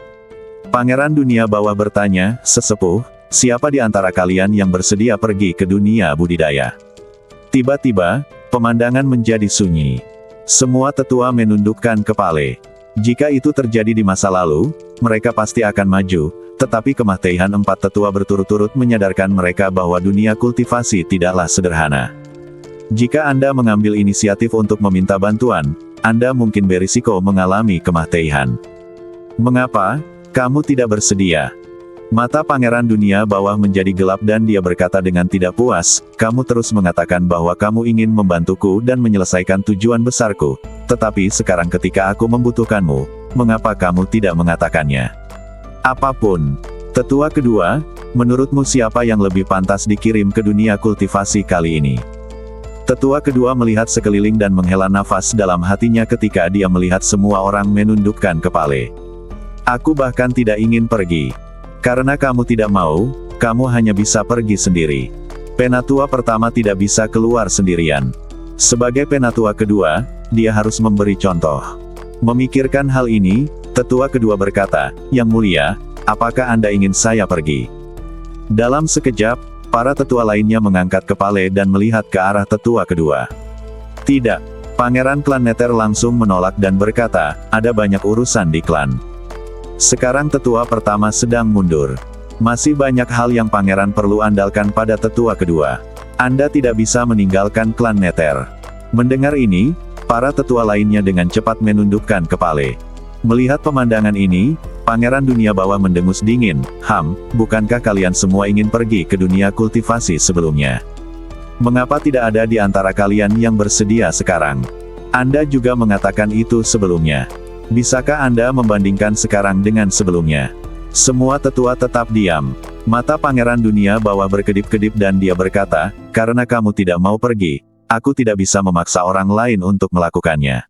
Pangeran Dunia Bawah bertanya, sesepuh, siapa di antara kalian yang bersedia pergi ke dunia budidaya? Tiba-tiba, pemandangan menjadi sunyi. Semua tetua menundukkan kepala. Jika itu terjadi di masa lalu, mereka pasti akan maju, tetapi kematian 4 tetua berturut-turut menyadarkan mereka bahwa dunia kultivasi tidaklah sederhana. Jika Anda mengambil inisiatif untuk meminta bantuan, Anda mungkin berisiko mengalami kematian. Mengapa kamu tidak bersedia? Mata Pangeran Dunia Bawah menjadi gelap dan dia berkata dengan tidak puas, kamu terus mengatakan bahwa kamu ingin membantuku dan menyelesaikan tujuan besarku, tetapi sekarang ketika aku membutuhkanmu, mengapa kamu tidak mengatakannya? Apapun. Tetua kedua, menurutmu siapa yang lebih pantas dikirim ke dunia kultivasi kali ini? Tetua kedua melihat sekeliling dan menghela nafas dalam hatinya ketika dia melihat semua orang menundukkan kepala. Aku bahkan tidak ingin pergi. Karena kamu tidak mau, kamu hanya bisa pergi sendiri. Penatua pertama tidak bisa keluar sendirian. Sebagai penatua kedua, dia harus memberi contoh. Memikirkan hal ini, tetua kedua berkata, Yang Mulia, apakah Anda ingin saya pergi? Dalam sekejap, para tetua lainnya mengangkat kepala dan melihat ke arah tetua kedua. Tidak. Pangeran klan Nether langsung menolak dan berkata, ada banyak urusan di klan. Sekarang tetua pertama sedang mundur. Masih banyak hal yang pangeran perlu andalkan pada tetua kedua. Anda tidak bisa meninggalkan klan Nether. Mendengar ini, para tetua lainnya dengan cepat menundukkan kepala. Melihat pemandangan ini, Pangeran Dunia Bawah mendengus dingin, bukankah kalian semua ingin pergi ke dunia kultivasi sebelumnya? Mengapa tidak ada di antara kalian yang bersedia sekarang? Anda juga mengatakan itu sebelumnya. Bisakah Anda membandingkan sekarang dengan sebelumnya? Semua tetua tetap diam. Mata Pangeran Dunia Bawah berkedip-kedip dan dia berkata, karena kamu tidak mau pergi, aku tidak bisa memaksa orang lain untuk melakukannya.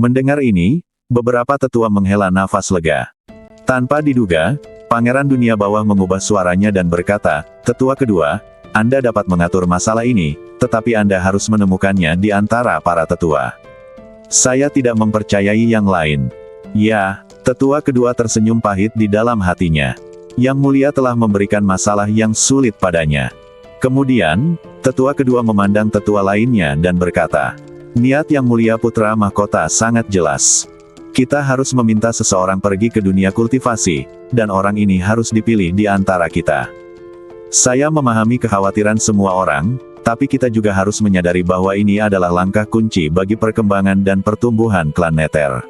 Mendengar ini, beberapa tetua menghela nafas lega. Tanpa diduga, Pangeran Dunia Bawah mengubah suaranya dan berkata, tetua kedua, Anda dapat mengatur masalah ini, tetapi Anda harus menemukannya di antara para tetua. Saya tidak mempercayai yang lain. Ya, tetua kedua tersenyum pahit di dalam hatinya. Yang Mulia telah memberikan masalah yang sulit padanya. Kemudian, tetua kedua memandang tetua lainnya dan berkata, niat Yang Mulia Putra Mahkota sangat jelas. Kita harus meminta seseorang pergi ke dunia kultivasi, dan orang ini harus dipilih di antara kita. Saya memahami kekhawatiran semua orang, tapi kita juga harus menyadari bahwa ini adalah langkah kunci bagi perkembangan dan pertumbuhan klan Nether.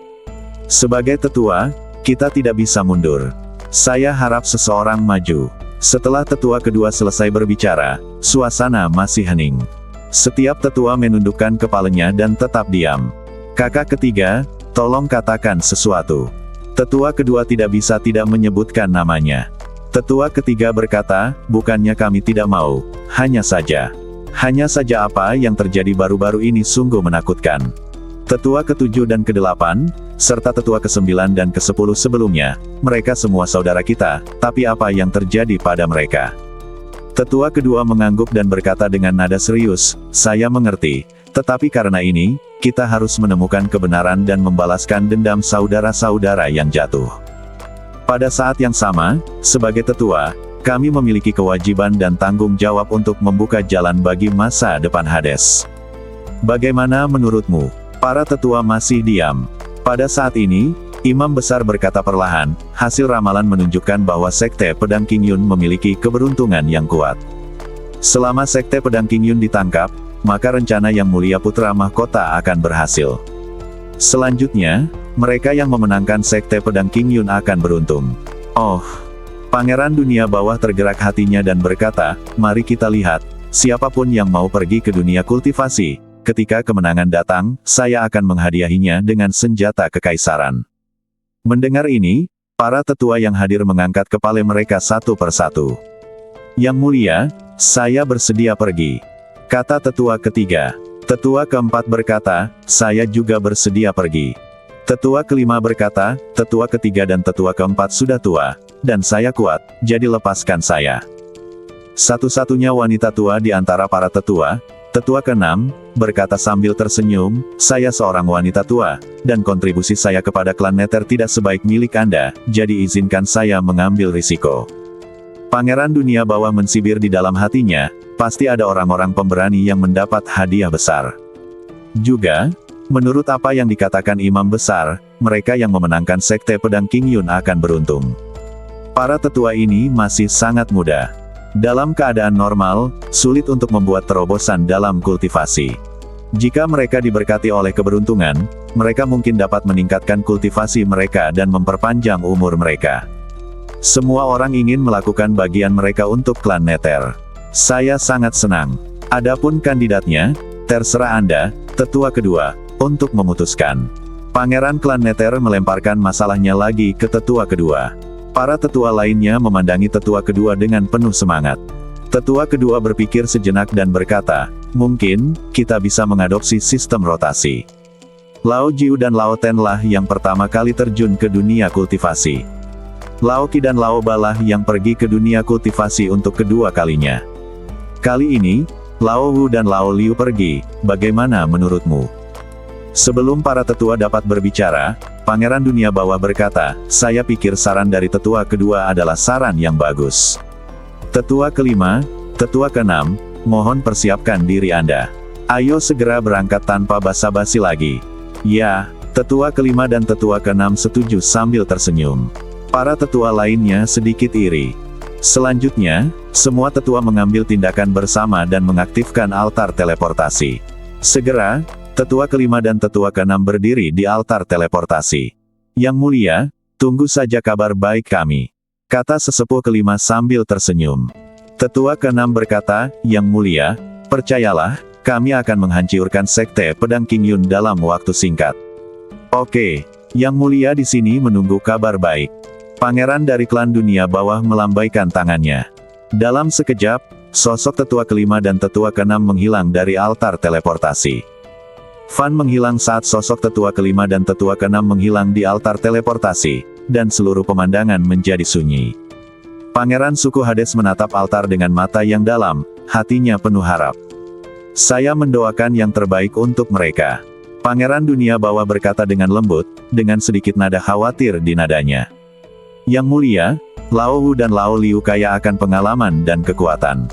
Sebagai tetua, kita tidak bisa mundur. Saya harap seseorang maju. Setelah tetua kedua selesai berbicara, suasana masih hening. Setiap tetua menundukkan kepalanya dan tetap diam. Kakak ketiga, tolong katakan sesuatu. Tetua kedua tidak bisa tidak menyebutkan namanya. Tetua ketiga berkata, bukannya kami tidak mau, hanya saja. Hanya saja apa yang terjadi baru-baru ini sungguh menakutkan. Tetua ke-7 dan ke-8, serta tetua ke-9 dan ke-10 sebelumnya, mereka semua saudara kita, tapi apa yang terjadi pada mereka? Tetua kedua mengangguk dan berkata dengan nada serius, saya mengerti, tetapi karena ini, kita harus menemukan kebenaran dan membalaskan dendam saudara-saudara yang jatuh. Pada saat yang sama, sebagai tetua, kami memiliki kewajiban dan tanggung jawab untuk membuka jalan bagi masa depan Hades. Bagaimana menurutmu? Para tetua masih diam. Pada saat ini, Imam Besar berkata perlahan, hasil ramalan menunjukkan bahwa Sekte Pedang Qingyun memiliki keberuntungan yang kuat. Selama Sekte Pedang Qingyun ditangkap, maka rencana Yang Mulia Putra Mahkota akan berhasil. Selanjutnya, mereka yang memenangkan Sekte Pedang King Yun akan beruntung. Oh, Pangeran Dunia Bawah tergerak hatinya dan berkata, mari kita lihat, siapapun yang mau pergi ke dunia kultivasi, ketika kemenangan datang, saya akan menghadiahinya dengan senjata kekaisaran. Mendengar ini, para tetua yang hadir mengangkat kepala mereka satu persatu. Yang mulia, saya bersedia pergi, kata tetua ketiga. Tetua keempat berkata, saya juga bersedia pergi. Tetua kelima berkata, tetua ketiga dan tetua keempat sudah tua, dan saya kuat, jadi lepaskan saya. Satu-satunya wanita tua di antara para tetua, tetua keenam, berkata sambil tersenyum, saya seorang wanita tua, dan kontribusi saya kepada klan Nether tidak sebaik milik Anda, jadi izinkan saya mengambil risiko. Pangeran Dunia Bawah mensibir di dalam hatinya, pasti ada orang-orang pemberani yang mendapat hadiah besar. Juga, menurut apa yang dikatakan Imam Besar, mereka yang memenangkan Sekte Pedang King Yun akan beruntung. Para tetua ini masih sangat muda. Dalam keadaan normal, sulit untuk membuat terobosan dalam kultivasi. Jika mereka diberkati oleh keberuntungan, mereka mungkin dapat meningkatkan kultivasi mereka dan memperpanjang umur mereka. Semua orang ingin melakukan bagian mereka untuk klan Nether. Saya sangat senang. Adapun kandidatnya, terserah Anda, tetua kedua, untuk memutuskan. Pangeran klan Nether melemparkan masalahnya lagi ke tetua kedua. Para tetua lainnya memandangi tetua kedua dengan penuh semangat. Tetua kedua berpikir sejenak dan berkata, mungkin, kita bisa mengadopsi sistem rotasi. Lao Jiu dan Lao Ten lah yang pertama kali terjun ke dunia kultivasi. Lao Qi dan Lao Ba lah yang pergi ke dunia kultivasi untuk kedua kalinya. Kali ini, Lao Wu dan Lao Liu pergi, bagaimana menurutmu? Sebelum para tetua dapat berbicara, Pangeran Dunia Bawah berkata, saya pikir saran dari tetua kedua adalah saran yang bagus. Tetua kelima, tetua keenam, mohon persiapkan diri Anda. Ayo segera berangkat tanpa basa-basi lagi. Ya, tetua kelima dan tetua keenam setuju sambil tersenyum. Para tetua lainnya sedikit iri. Selanjutnya, semua tetua mengambil tindakan bersama dan mengaktifkan altar teleportasi. Segera, tetua kelima dan tetua keenam berdiri di altar teleportasi. Yang mulia, tunggu saja kabar baik kami, kata sesepuh kelima sambil tersenyum. Tetua keenam berkata, yang mulia, percayalah, kami akan menghancurkan Sekte Pedang King Yun dalam waktu singkat. Oke, yang mulia di sini menunggu kabar baik. Pangeran dari klan Dunia Bawah melambaikan tangannya. Dalam sekejap, sosok tetua kelima dan tetua keenam menghilang dari altar teleportasi. Fan menghilang saat sosok tetua kelima dan tetua keenam menghilang di altar teleportasi, dan seluruh pemandangan menjadi sunyi. Pangeran suku Hades menatap altar dengan mata yang dalam, hatinya penuh harap. Saya mendoakan yang terbaik untuk mereka. Pangeran Dunia Bawah berkata dengan lembut, dengan sedikit nada khawatir di nadanya. Yang mulia, Lao Wu dan Lao Liu kaya akan pengalaman dan kekuatan.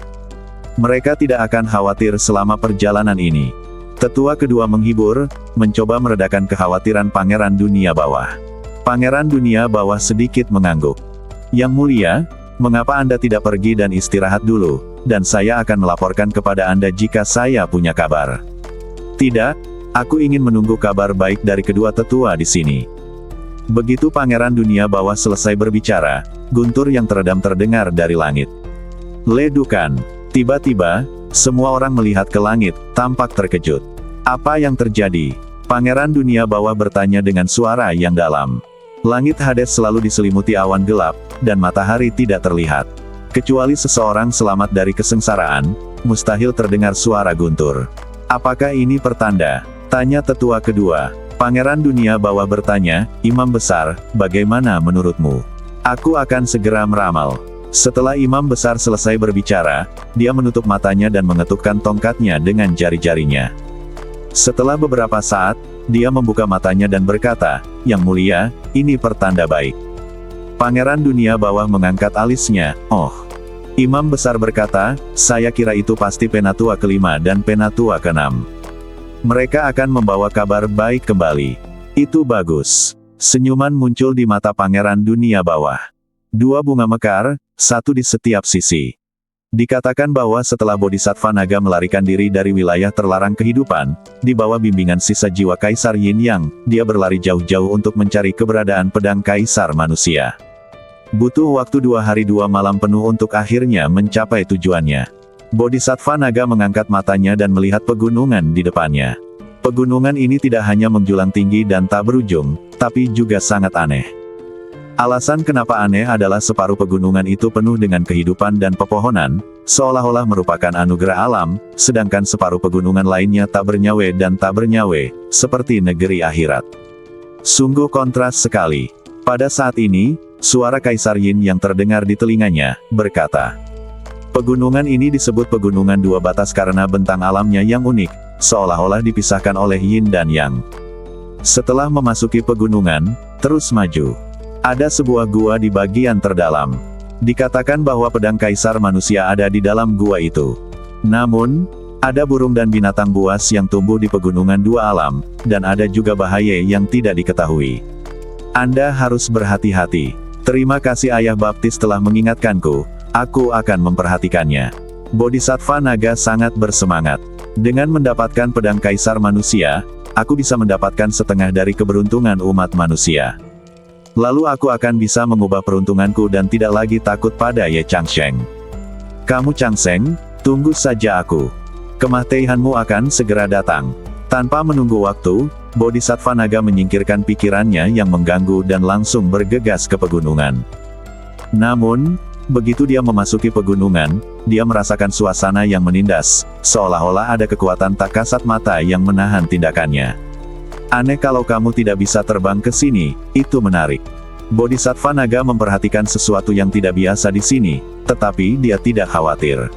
Mereka tidak akan khawatir selama perjalanan ini. Tetua kedua menghibur, mencoba meredakan kekhawatiran Pangeran Dunia Bawah. Pangeran Dunia Bawah sedikit mengangguk. Yang mulia, mengapa Anda tidak pergi dan istirahat dulu, dan saya akan melaporkan kepada Anda jika saya punya kabar. Tidak, aku ingin menunggu kabar baik dari kedua tetua di sini. Begitu Pangeran Dunia Bawah selesai berbicara, guntur yang teredam terdengar dari langit. Ledukan. Tiba-tiba, semua orang melihat ke langit, tampak terkejut. Apa yang terjadi? Pangeran Dunia Bawah bertanya dengan suara yang dalam. Langit Hades selalu diselimuti awan gelap, dan matahari tidak terlihat. Kecuali seseorang selamat dari kesengsaraan, mustahil terdengar suara guntur. Apakah ini pertanda? Tanya tetua kedua. Pangeran Dunia Bawah bertanya, Imam Besar, bagaimana menurutmu? Aku akan segera meramal. Setelah Imam Besar selesai berbicara, dia menutup matanya dan mengetukkan tongkatnya dengan jari-jarinya. Setelah beberapa saat, dia membuka matanya dan berkata, Yang mulia, ini pertanda baik. Pangeran Dunia Bawah mengangkat alisnya, oh. Imam Besar berkata, saya kira itu pasti Penatua kelima dan Penatua keenam. Mereka akan membawa kabar baik kembali. Itu bagus. Senyuman muncul di mata Pangeran Dunia Bawah. Dua bunga mekar, satu di setiap sisi. Dikatakan bahwa setelah Bodhisattva Naga melarikan diri dari wilayah terlarang kehidupan, di bawah bimbingan sisa jiwa Kaisar Yin Yang, dia berlari jauh-jauh untuk mencari keberadaan pedang Kaisar Manusia. Butuh waktu 2 hari 2 malam penuh untuk akhirnya mencapai tujuannya. Bodhisattva Naga mengangkat matanya dan melihat pegunungan di depannya. Pegunungan ini tidak hanya menjulang tinggi dan tak berujung, tapi juga sangat aneh. Alasan kenapa aneh adalah separuh pegunungan itu penuh dengan kehidupan dan pepohonan, seolah-olah merupakan anugerah alam, sedangkan separuh pegunungan lainnya tak bernyawa dan tak bernyawa, seperti negeri akhirat. Sungguh kontras sekali. Pada saat ini, suara Kaisar Yin yang terdengar di telinganya, berkata, pegunungan ini disebut pegunungan dua batas karena bentang alamnya yang unik, seolah-olah dipisahkan oleh Yin dan Yang. Setelah memasuki pegunungan, terus maju. Ada sebuah gua di bagian terdalam. Dikatakan bahwa pedang Kaisar Manusia ada di dalam gua itu. Namun, ada burung dan binatang buas yang tumbuh di pegunungan dua alam, dan ada juga bahaya yang tidak diketahui. Anda harus berhati-hati. Terima kasih Ayah Baptis telah mengingatkanku, aku akan memperhatikannya. Bodhisattva Naga sangat bersemangat. Dengan mendapatkan pedang Kaisar Manusia, aku bisa mendapatkan setengah dari keberuntungan umat manusia. Lalu aku akan bisa mengubah peruntunganku dan tidak lagi takut pada Ye Changsheng. Kamu Changsheng, tunggu saja aku. Kematianmu akan segera datang. Tanpa menunggu waktu, Bodhisattva Naga menyingkirkan pikirannya yang mengganggu dan langsung bergegas ke pegunungan. Namun, begitu dia memasuki pegunungan, dia merasakan suasana yang menindas, seolah-olah ada kekuatan tak kasat mata yang menahan tindakannya. Aneh kalau kamu tidak bisa terbang ke sini, itu menarik. Bodhisattva Naga memperhatikan sesuatu yang tidak biasa di sini, tetapi dia tidak khawatir.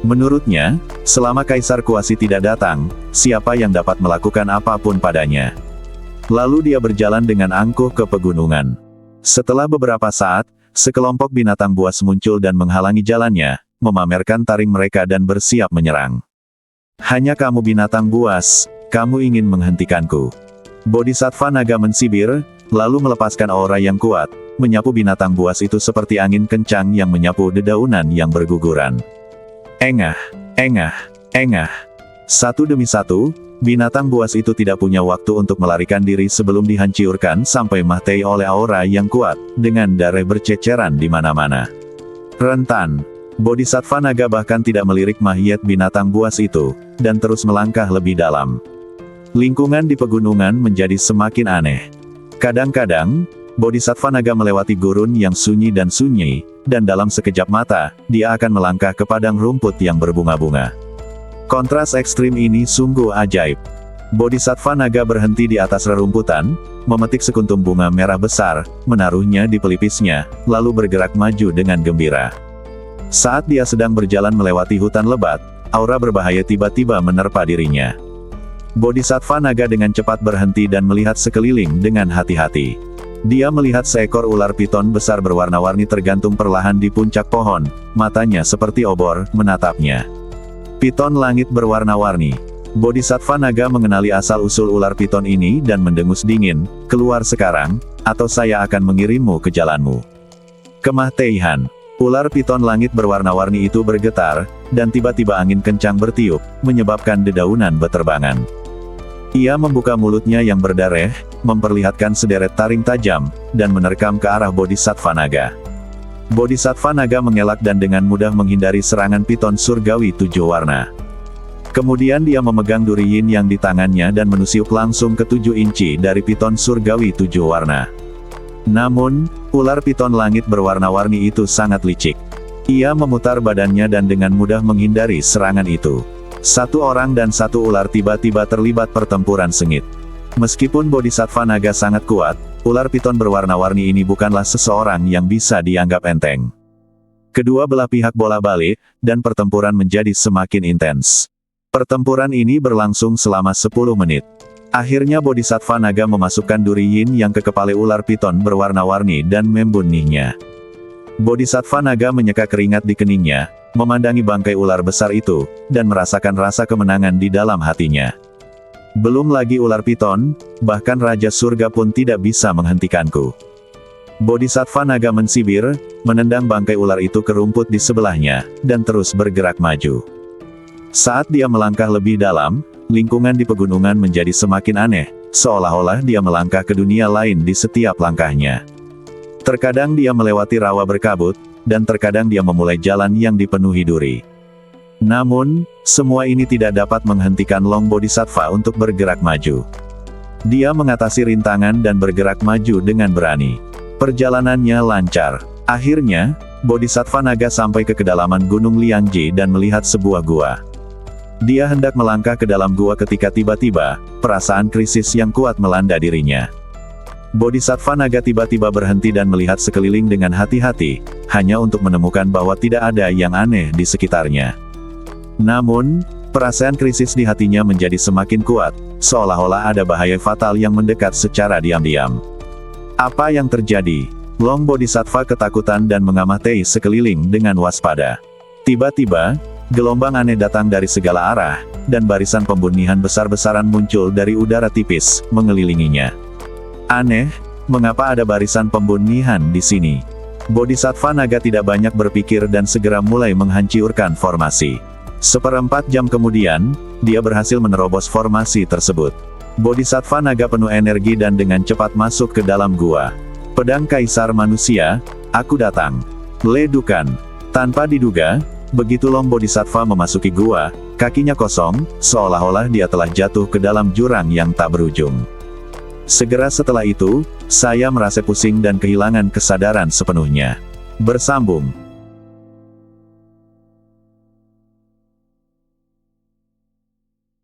Menurutnya, selama Kaisar Kuasi tidak datang, siapa yang dapat melakukan apapun padanya. Lalu dia berjalan dengan angkuh ke pegunungan. Setelah beberapa saat, sekelompok binatang buas muncul dan menghalangi jalannya, memamerkan taring mereka dan bersiap menyerang. Hanya kamu binatang buas, kamu ingin menghentikanku. Bodhisattva Naga mensibir, lalu melepaskan aura yang kuat, menyapu binatang buas itu seperti angin kencang yang menyapu dedaunan yang berguguran. Engah, engah, engah. Satu demi satu, binatang buas itu tidak punya waktu untuk melarikan diri sebelum dihancurkan sampai mati oleh aura yang kuat, dengan darah berceceran di mana-mana. Rentan. Bodhisattva Naga bahkan tidak melirik mahiyat binatang buas itu, dan terus melangkah lebih dalam. Lingkungan di pegunungan menjadi semakin aneh. Kadang-kadang, Bodhisattva Naga melewati gurun yang sunyi, dan dalam sekejap mata, dia akan melangkah ke padang rumput yang berbunga-bunga. Kontras ekstrim ini sungguh ajaib. Bodhisattva Naga berhenti di atas rerumputan, memetik sekuntum bunga merah besar, menaruhnya di pelipisnya, lalu bergerak maju dengan gembira. Saat dia sedang berjalan melewati hutan lebat, aura berbahaya tiba-tiba menerpa dirinya. Bodhisattva Naga dengan cepat berhenti dan melihat sekeliling dengan hati-hati. Dia melihat seekor ular piton besar berwarna-warni tergantung perlahan di puncak pohon, matanya seperti obor, menatapnya. Piton langit berwarna-warni. Bodhisattva Naga mengenali asal-usul ular piton ini dan mendengus dingin, keluar sekarang, atau saya akan mengirimmu ke jalanmu. Kemah Teihan. Ular piton langit berwarna-warni itu bergetar, dan tiba-tiba angin kencang bertiup, menyebabkan dedaunan beterbangan. Ia membuka mulutnya yang berdarah, memperlihatkan sederet taring tajam, dan menerkam ke arah Bodhisattva Naga. Bodhisattva Naga mengelak dan dengan mudah menghindari serangan piton surgawi 7 warna. Kemudian dia memegang duri yin yang di tangannya dan menusuk langsung ke 7 inci dari piton surgawi 7 warna. Namun, ular piton langit berwarna-warni itu sangat licik. Ia memutar badannya dan dengan mudah menghindari serangan itu. Satu orang dan satu ular tiba-tiba terlibat pertempuran sengit. Meskipun Bodhisattva Naga sangat kuat, ular piton berwarna-warni ini bukanlah seseorang yang bisa dianggap enteng. Kedua belah pihak bola-balik, dan pertempuran menjadi semakin intens. Pertempuran ini berlangsung selama 10 menit. Akhirnya Bodhisattva Naga memasukkan duri yin yang ke kepala ular piton berwarna-warni dan membunuhnya. Bodhisattva Naga menyeka keringat di keningnya, memandangi bangkai ular besar itu, dan merasakan rasa kemenangan di dalam hatinya. Belum lagi ular piton, bahkan Raja Surga pun tidak bisa menghentikanku. Bodhisattva naga mensibir, menendang bangkai ular itu ke rumput di sebelahnya, dan terus bergerak maju. Saat dia melangkah lebih dalam, lingkungan di pegunungan menjadi semakin aneh, seolah-olah dia melangkah ke dunia lain di setiap langkahnya. Terkadang dia melewati rawa berkabut, dan terkadang dia memulai jalan yang dipenuhi duri. Namun, semua ini tidak dapat menghentikan Long Bodhisattva untuk bergerak maju. Dia mengatasi rintangan dan bergerak maju dengan berani. Perjalanannya lancar. Akhirnya, Bodhisattva naga sampai ke kedalaman Gunung Liangji dan melihat sebuah gua. Dia hendak melangkah ke dalam gua ketika tiba-tiba, perasaan krisis yang kuat melanda dirinya. Bodhisattva naga tiba-tiba berhenti dan melihat sekeliling dengan hati-hati, hanya untuk menemukan bahwa tidak ada yang aneh di sekitarnya. Namun, perasaan krisis di hatinya menjadi semakin kuat, seolah-olah ada bahaya fatal yang mendekat secara diam-diam. Apa yang terjadi? Long Bodhisattva ketakutan dan mengamati sekeliling dengan waspada. Tiba-tiba, gelombang aneh datang dari segala arah, dan barisan pembunihan besar-besaran muncul dari udara tipis, mengelilinginya. Aneh, mengapa ada barisan pembunihan di sini? Bodhisattva naga tidak banyak berpikir dan segera mulai menghancurkan formasi. Seperempat jam kemudian, dia berhasil menerobos formasi tersebut. Bodhisattva naga penuh energi dan dengan cepat masuk ke dalam gua. Pedang Kaisar Manusia, aku datang. Ledukan. Tanpa diduga, begitu Long Bodhisattva memasuki gua, kakinya kosong, seolah-olah dia telah jatuh ke dalam jurang yang tak berujung. Segera setelah itu, saya merasa pusing dan kehilangan kesadaran sepenuhnya. Bersambung.